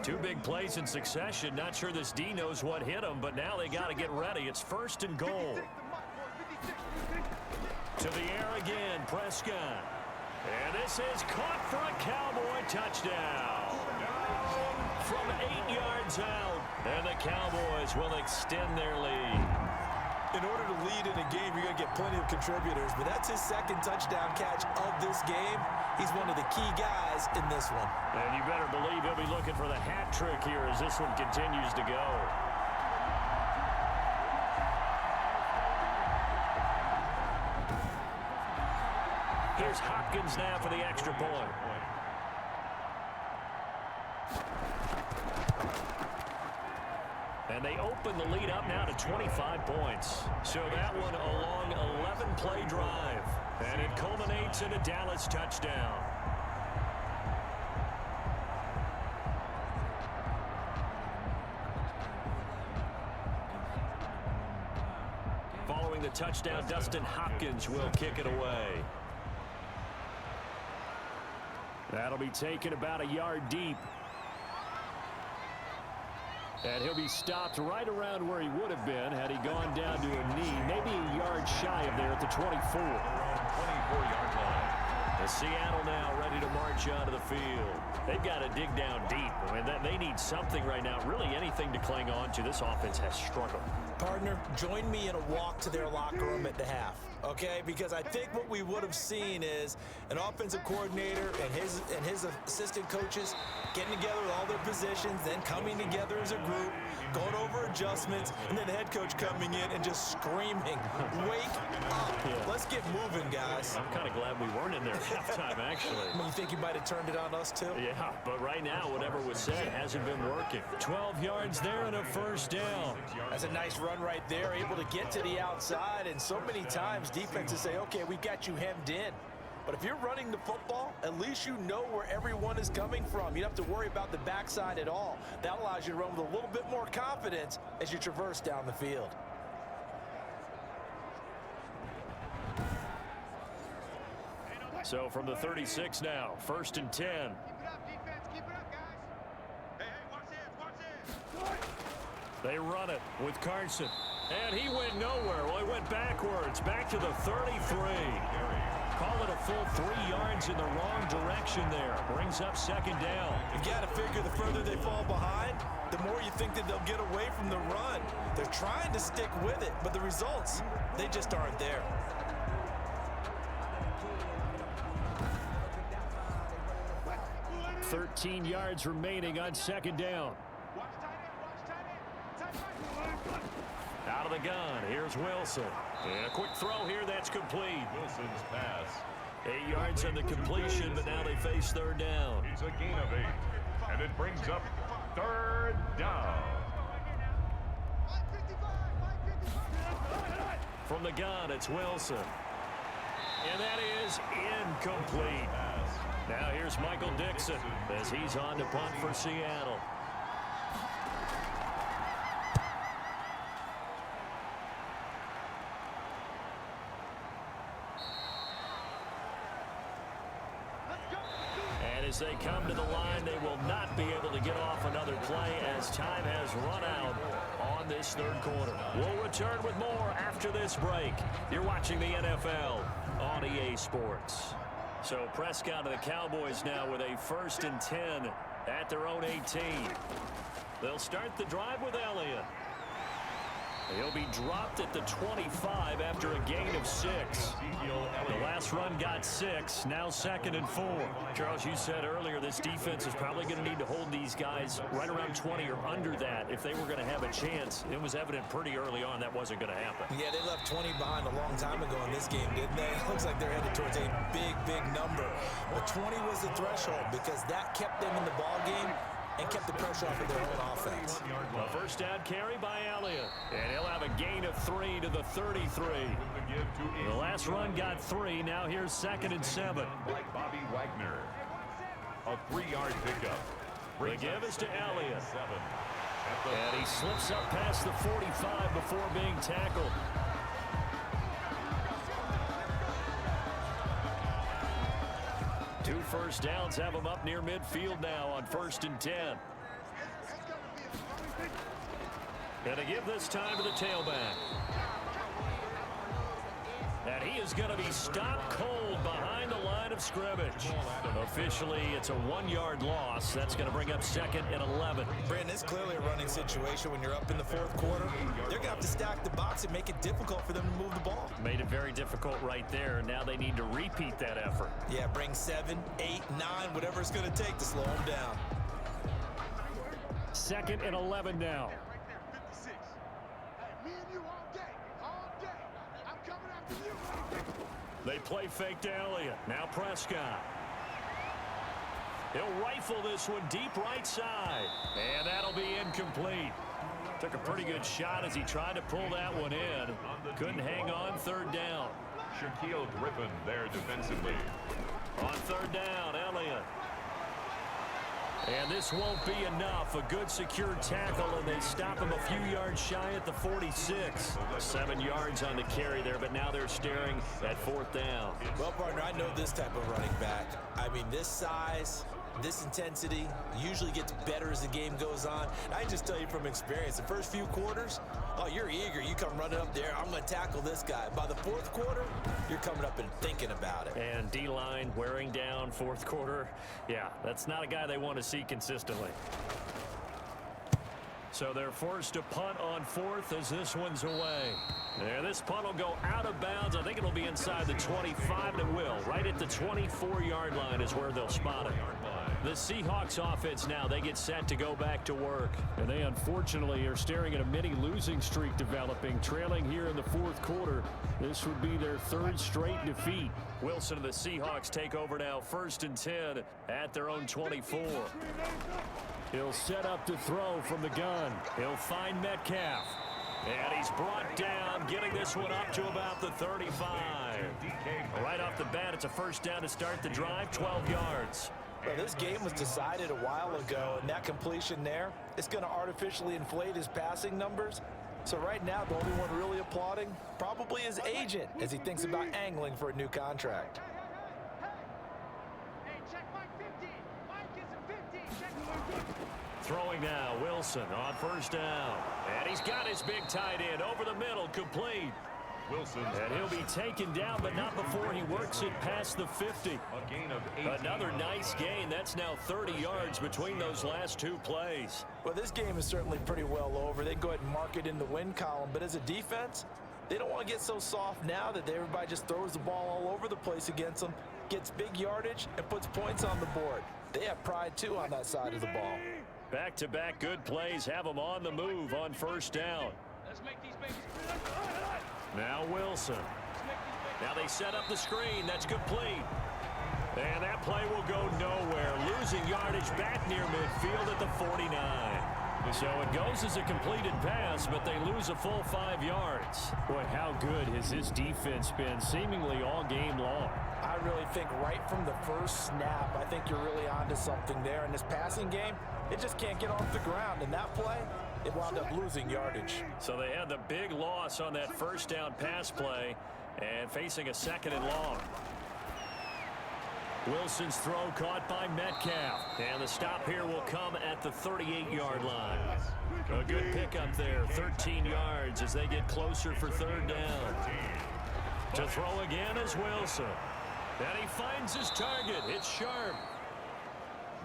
Two big plays in succession. Not sure this D knows what hit him, but now they got to get ready. It's 1st and goal. To the air again, Prescott. And this is caught for a Cowboy touchdown. From 8 yards out, and the Cowboys will extend their lead. In order to lead in a game, you're going to get plenty of contributors, but that's his 2nd touchdown catch of this game. He's one of the key guys in this one. And you better believe he'll be looking for the hat trick here as this one continues to go. Here's Hopkins now for the extra point. And they open the lead up now to 25 points. So that one a long 11-play drive. And it culminates in a Dallas touchdown. Following the touchdown, Dustin Hopkins will kick it away. That'll be taken about a yard deep. And he'll be stopped right around where he would have been had he gone down to a knee, maybe a yard shy of there at the 24. 24-yard line. Seattle now ready to march onto the field. They've got to dig down deep. I mean, they need something right now, really anything to cling on to. This offense has struggled. Partner, join me in a walk to their locker room at the half, okay? Because I think what we would have seen is an offensive coordinator and his assistant coaches getting together with all their positions, then coming together as a group, going over adjustments, and then the head coach coming in and just screaming, wake up. Yeah. Let's get moving, guys. I'm kind of glad we weren't in there at halftime, actually. You think you might have turned it on us, too? Yeah, but right now, whatever was said hasn't been working. 12 yards there and a first down. That's a nice run right there, able to get to the outside, and so many times defenses say, okay, we got you hemmed in. But if you're running the football, at least you know where everyone is coming from. You don't have to worry about the backside at all. That allows you to run with a little bit more confidence as you traverse down the field. So from the 36 now, 1st and 10. Keep it up, defense. Keep it up, guys. Hey, watch this, watch this. They run it with Carson. And he went nowhere. Well, he went backwards, back to the 33. Call it a full 3 yards in the wrong direction there. Brings up 2nd down. You got to figure the further they fall behind, the more you think that they'll get away from the run. They're trying to stick with it, but the results, they just aren't there. – 13 yards remaining on 2nd down. Out of the gun, here's Wilson. And a quick throw here, that's complete. Wilson's pass. 8 yards on the completion, but now they face 3rd down. It's a gain of 8. And it brings up 3rd down. From the gun, it's Wilson. And that is incomplete. Now here's Michael Dixon as he's on to punt for Seattle. As they come to the line, they will not be able to get off another play as time has run out on this 3rd quarter. We'll return with more after this break. You're watching the NFL on EA Sports. So Prescott and the Cowboys now with a 1st and 10 at their own 18. They'll start the drive with Elliott. He'll be dropped at the 25 after a gain of 6. The last run got 6, now 2nd and 4. Charles, you said earlier this defense is probably going to need to hold these guys right around 20 or under that if they were going to have a chance. It was evident pretty early on that wasn't going to happen. Yeah, they left 20 behind a long time ago in this game, didn't they? Looks like they're headed towards a big, big number. But 20 was the threshold because that kept them in the ball game and kept the pressure off of their own offense. A 1st down carry by Elliott. And he'll have a gain of 3 to the 33. The last run got 3. Now here's 2nd and 7. Like Bobby Wagner. A 3-yard pickup. The give is to Elliott. And he slips up past the 45 before being tackled. Two 1st downs have him up near midfield now on 1st and 10. And to give this time to the tailback. And he is going to be stopped cold behind the line of scrimmage. Officially, it's a 1-yard loss. That's going to bring up 2nd and 11. Brandon, it's clearly a running situation when you're up in the 4th quarter. They're going to have to stack the box and make it difficult for them to move the ball. Made it very difficult right there. Now they need to repeat that effort. Yeah, bring 7, 8, 9, whatever it's going to take to slow them down. 2nd and 11 now. They play fake to Elliott. Now Prescott. He'll rifle this one deep right side. And that'll be incomplete. Took a pretty good shot as he tried to pull that one in. Couldn't hang on 3rd down. Shaquille Griffin there defensively. On 3rd down, Elliott. And this won't be enough. A good secure tackle, and they stop him a few yards shy at the 46. 7 yards on the carry there, but now they're staring at 4th down. Well, partner, I know this type of running back. I mean, this size, this intensity usually gets better as the game goes on. I just tell you from experience, the first few quarters, oh, you're eager. You come running up there, I'm going to tackle this guy. By the 4th quarter, you're coming up and thinking about it. And D-line wearing down 4th quarter. Yeah, that's not a guy they want to see consistently. So they're forced to punt on 4th as this one's away. There, this punt will go out of bounds. I think it'll be inside the 25, and it will. Right at the 24-yard line is where they'll spot it. The Seahawks offense now, they get set to go back to work. And they unfortunately are staring at a mini losing streak developing, trailing here in the 4th quarter. This would be their 3rd straight defeat. Wilson and the Seahawks take over now, 1st and 10 at their own 24. He'll set up to throw from the gun. He'll find Metcalf. And he's brought down, getting this one up to about the 35. Right off the bat, it's a 1st down to start the drive, 12 yards. Well, this game was decided a while ago, and that completion there, it's going to artificially inflate his passing numbers. So right now, the only one really applauding probably his agent as he thinks about angling for a new contract. Throwing now, Wilson on first down. And he's got his big tight end over the middle, complete. And he'll be taken down, but not before he works it past the 50. A gain of 18. Another nice gain. That's now 30 yards between those last two plays. Well, this game is certainly pretty well over. They go ahead and mark it in the win column. But as a defense, they don't want to get so soft now that everybody just throws the ball all over the place against them, gets big yardage, and puts points on the board. They have pride, too, on that side of the ball. Back-to-back good plays have them on the move on first down. Let's make these babies. Now Wilson. Now they set up the screen. That's complete. And that play will go nowhere. Losing yardage back near midfield at the 49. So it goes as a completed pass, but they lose a full 5 yards. Boy, how good has this defense been seemingly all game long? I really think right from the first snap, I think you're really onto something there. In this passing game, it just can't get off the ground. In that play, it wound up losing yardage. So they had the big loss on that first down pass play and facing a 2nd and long. Wilson's throw caught by Metcalf. And the stop here will come at the 38-yard line. A good pickup there, 13 yards as they get closer for 3rd down. To throw again is Wilson. And he finds his target. It's Sharp.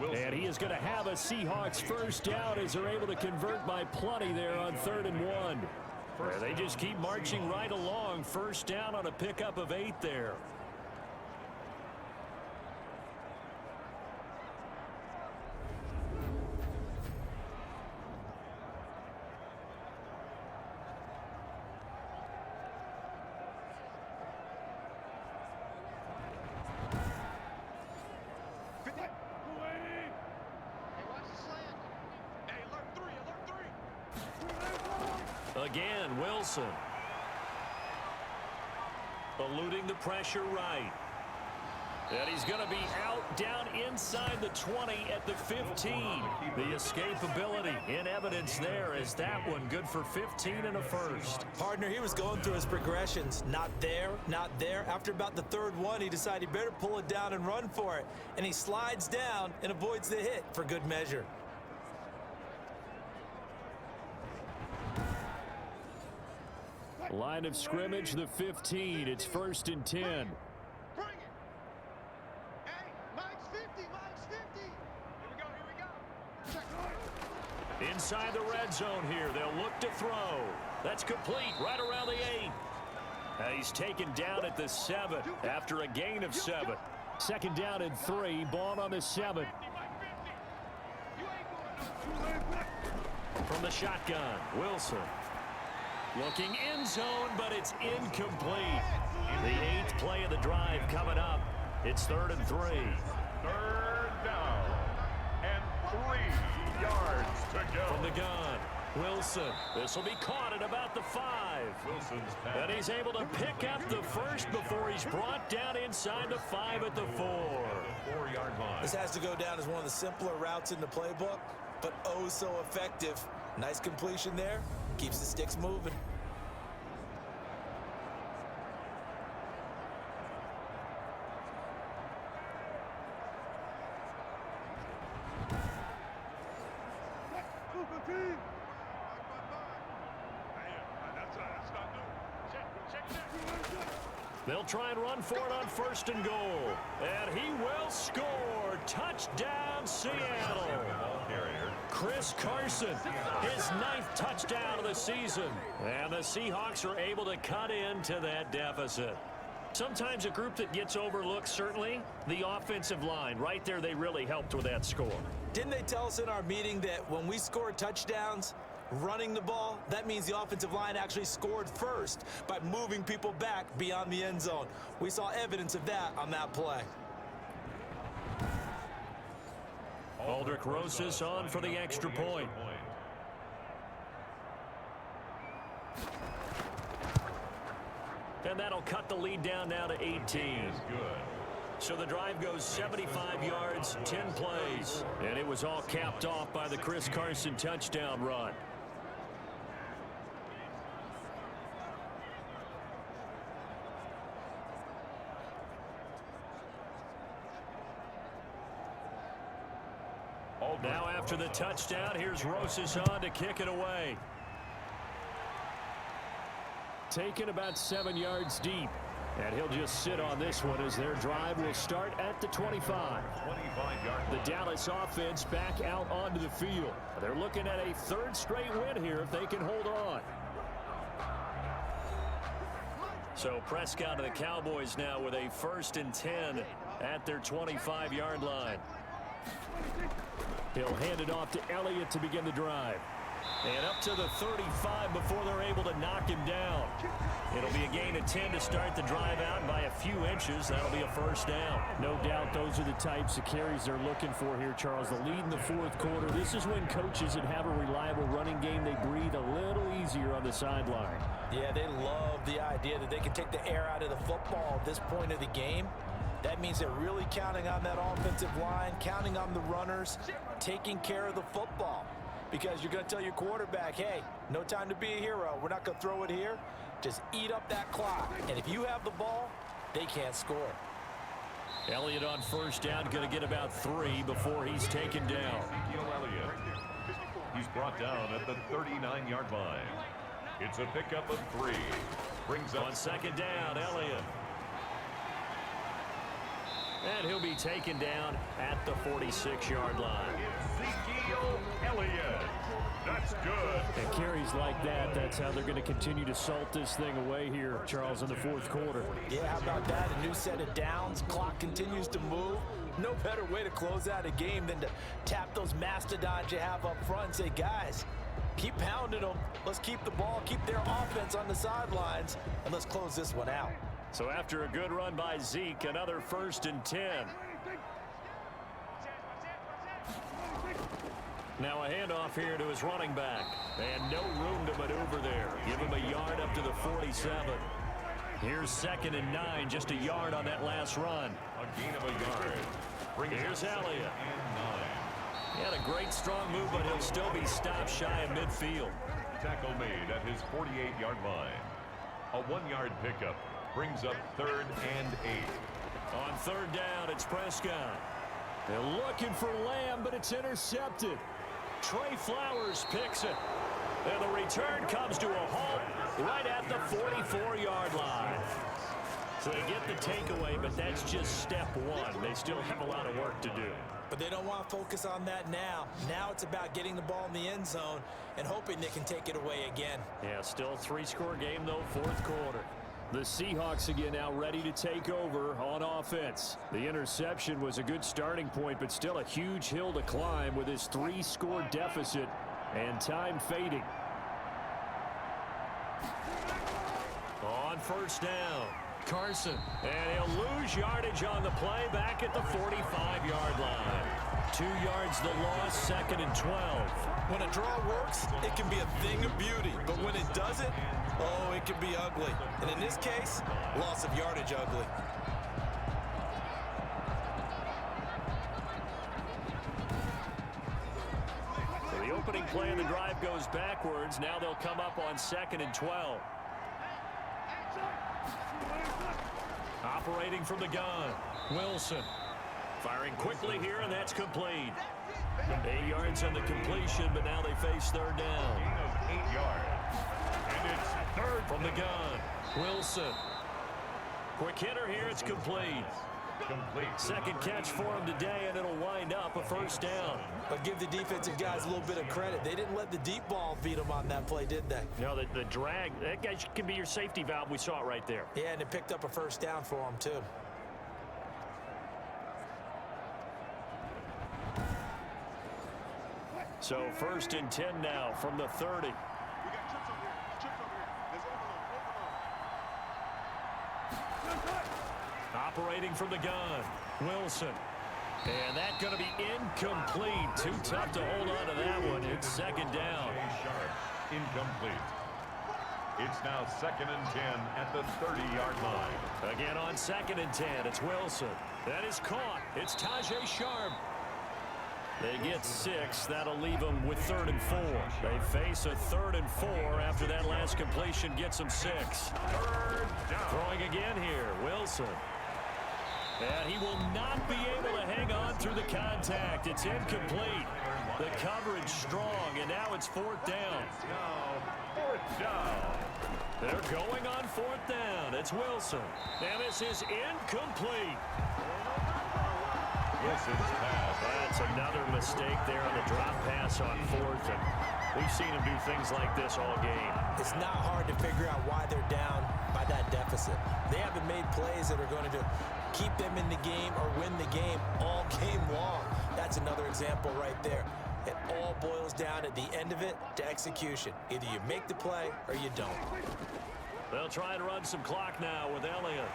And he is going to have a Seahawks first down as they're able to convert by plenty there on 3rd and 1. Where they just keep marching right along. First down on a pickup of 8 there. Again, Wilson. Eluding the pressure right. And he's going to be out down inside the 20 at the 15. The escapability in evidence there as that one good for 15 and a first. Partner, he was going through his progressions. Not there, not there. After about the 3rd one, he decided he better pull it down and run for it. And he slides down and avoids the hit for good measure. Line of scrimmage, the 15. It's 1st and 10. Bring it. Hey, Mike's 50, Mike's 50. Here we go, here we go. Inside the red zone here. They'll look to throw. That's complete right around the 8. He's taken down at the 7 after a gain of 7. 2nd down and 3. Ball on the 7. From the shotgun, Wilson. Looking end zone, but it's incomplete. The 8th play of the drive coming up. It's 3rd and 3. 3rd down and 3 yards to go. From the gun, Wilson. This will be caught at about the 5. Wilson's pass. And he's able to pick up the first before he's brought down inside the 5 at the 4. 4-yard line. This has to go down as one of the simpler routes in the playbook, but oh so effective. Nice completion there. Keeps the sticks moving. They'll try and run for it on 1st and goal. And he will score. Touchdown, Seattle. Chris Carson, his 9th touchdown of the season. And the Seahawks are able to cut into that deficit. Sometimes a group that gets overlooked, certainly, the offensive line. Right there, they really helped with that score. Didn't they tell us in our meeting that when we score touchdowns, running the ball, that means the offensive line actually scored first by moving people back beyond the end zone. We saw evidence of that on that play. Aldrich Rosas on for the extra point. And that'll cut the lead down now to 18. So the drive goes 75 yards, 10 plays. And it was all capped off by the Chris Carson touchdown run. Now after the touchdown, here's Rosas on to kick it away. Taken about 7 yards deep. And he'll just sit on this one as their drive will start at the 25. The Dallas offense back out onto the field. They're looking at a third straight win here if they can hold on. So Prescott of the Cowboys now with a 1st and 10 at their 25-yard line. He'll hand it off to Elliott to begin the drive. And up to the 35 before they're able to knock him down. It'll be a gain of 10 to start the drive out, and by a few inches, that'll be a first down. No doubt those are the types of carries they're looking for here, Charles. The lead in the 4th quarter. This is when coaches that have a reliable running game, they breathe a little easier on the sideline. Yeah, they love the idea that they can take the air out of the football at this point of the game. That means they're really counting on that offensive line, counting on the runners, taking care of the football. Because you're going to tell your quarterback, hey, no time to be a hero. We're not going to throw it here. Just eat up that clock. And if you have the ball, they can't score. Elliott on first down, going to get about 3 before he's taken down. Elliott. He's brought down at the 39-yard line. It's a pickup of 3. Brings up on second down, Elliott. And he'll be taken down at the 46-yard line. Ezekiel Elliott. That's good. And carries like that, that's how they're going to continue to salt this thing away here, Charles, in the 4th quarter. Yeah, how about that? A new set of downs. Clock continues to move. No better way to close out a game than to tap those mastodons you have up front and say, guys, keep pounding them. Let's keep the ball, keep their offense on the sidelines, and let's close this one out. So after a good run by Zeke, another 1st and 10. Now a handoff here to his running back. And no room to maneuver there. Give him a yard up to the 47. Here's 2nd and 9, just a yard on that last run. A gain of a yard. Here's Elliott. He had a great strong move, but he'll still be stopped shy of midfield. Tackle made at his 48-yard line. A 1-yard pickup. Brings up 3rd and 8. On 3rd down, it's Prescott. They're looking for Lamb, but it's intercepted. Trey Flowers picks it. And the return comes to a halt right at the 44-yard line. So they get the takeaway, but that's just step 1. They still have a lot of work to do. But they don't want to focus on that now. Now it's about getting the ball in the end zone and hoping they can take it away again. Yeah, still a 3-score game, though, 4th quarter. The Seahawks again now ready to take over on offense. The interception was a good starting point, but still a huge hill to climb with his 3-score deficit and time fading. On first down, Carson. And he'll lose yardage on the play back at the 45-yard line. 2 yards the loss, 2nd and 12. When a draw works, it can be a thing of beauty. But when it doesn't, oh, it can be ugly. And in this case, loss of yardage ugly. So the opening play of the drive goes backwards. Now they'll come up on 2nd and 12. Operating from the gun, Wilson. Firing quickly here, and that's complete. 8 yards on the completion, but now they face 3rd down. Gain of 8 yards. And it's 3rd from the gun. Wilson. Quick hitter here, it's complete. Second catch for him today, and it'll wind up a 1st down. But give the defensive guys a little bit of credit. They didn't let the deep ball beat them on that play, did they? No, the drag, that guy can be your safety valve. We saw it right there. Yeah, and it picked up a 1st down for them, too. So 1st and 10 now from the 30. We got chips over here. Chips over here. There's overload. Operating from the gun, Wilson. And that's going to be incomplete. Too tough to hold on to that one. It's 2nd down. Incomplete. It's now 2nd and 10 at the 30-yard line. Again on 2nd and 10, it's Wilson. That is caught. It's Tajay Sharp. They get 6. That'll leave them with 3rd and 4. They face a 3rd and 4 after that last completion gets them 6. 3rd down. Throwing again here, Wilson. And he will not be able to hang on through the contact. It's incomplete. The coverage strong, and now it's fourth down. Fourth down. They're going on fourth down. It's Wilson. And this is incomplete. Wilson's pass. That's another mistake there on the drop pass on fourth. And we've seen him do things like this all game. It's not hard to figure out why they're down by that deficit. They haven't made plays that are going to keep them in the game or win the game all game long. That's another example right there. It all boils down at the end of it to execution. Either you make the play or you don't. They'll try and run some clock now with Elliott.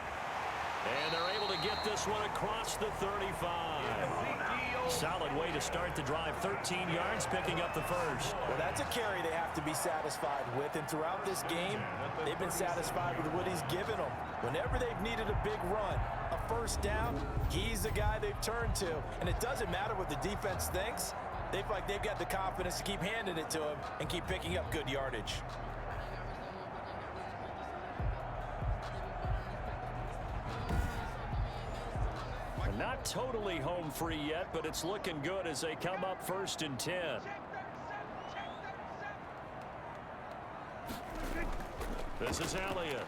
And they're able to get this one across the 35. Solid way to start the drive. 13 yards, picking up the first. Well, that's a carry they have to be satisfied with. And throughout this game, they've been satisfied with what he's given them. Whenever they've needed a big run, a first down, he's the guy they've turned to. And it doesn't matter what the defense thinks. They've got the confidence to keep handing it to him and keep picking up good yardage. Not totally home free yet, but it's looking good as they come up 1st and 10. This is Elliott.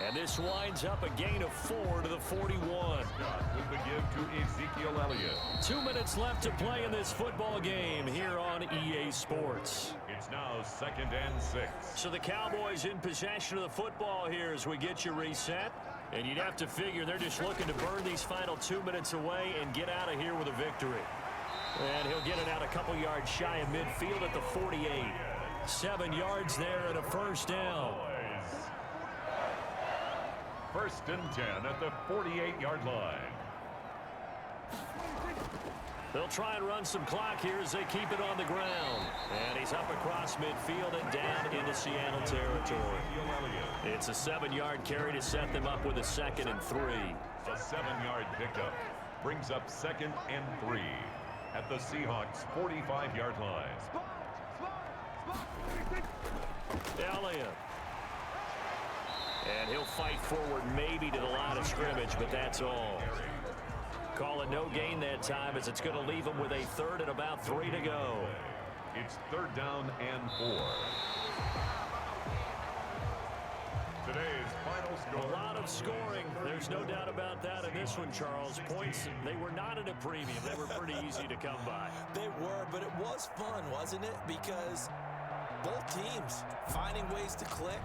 And this winds up a gain of 4 to the 41. With the give to Ezekiel Elliott. 2 minutes left to play in this football game here on EA Sports. It's now 2nd and 6. So the Cowboys in possession of the football here as we get you reset. And you'd have to figure they're just looking to burn these final 2 minutes away and get out of here with a victory. And he'll get it out a couple yards shy of midfield at the 48. 7 yards there and a first down. 1st and 10 at the 48-yard line. They'll try and run some clock here as they keep it on the ground. And he's up across midfield and down into Seattle territory. It's a 7-yard carry to set them up with a 2nd and 3. A 7-yard pickup brings up 2nd and 3 at the Seahawks 45-yard line. Elliott. And he'll fight forward maybe to the line of scrimmage, but that's all. Call it no gain that time as it's going to leave them with a 3rd and about 3 to go. It's 3rd down and 4. Today's final score. A lot of scoring. There's no doubt about that in this one, Charles. Points, they were not at a premium. They were pretty easy to come by. They were, but it was fun, wasn't it? Because both teams finding ways to click.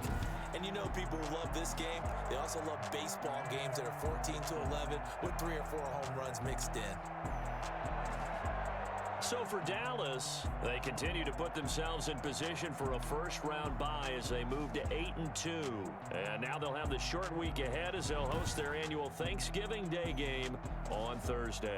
And you know people who love this game, they also love baseball games that are 14-11 with 3 or 4 home runs mixed in. So for Dallas, they continue to put themselves in position for a first-round bye as they move to 8-2. And now they'll have the short week ahead as they'll host their annual Thanksgiving Day game on Thursday.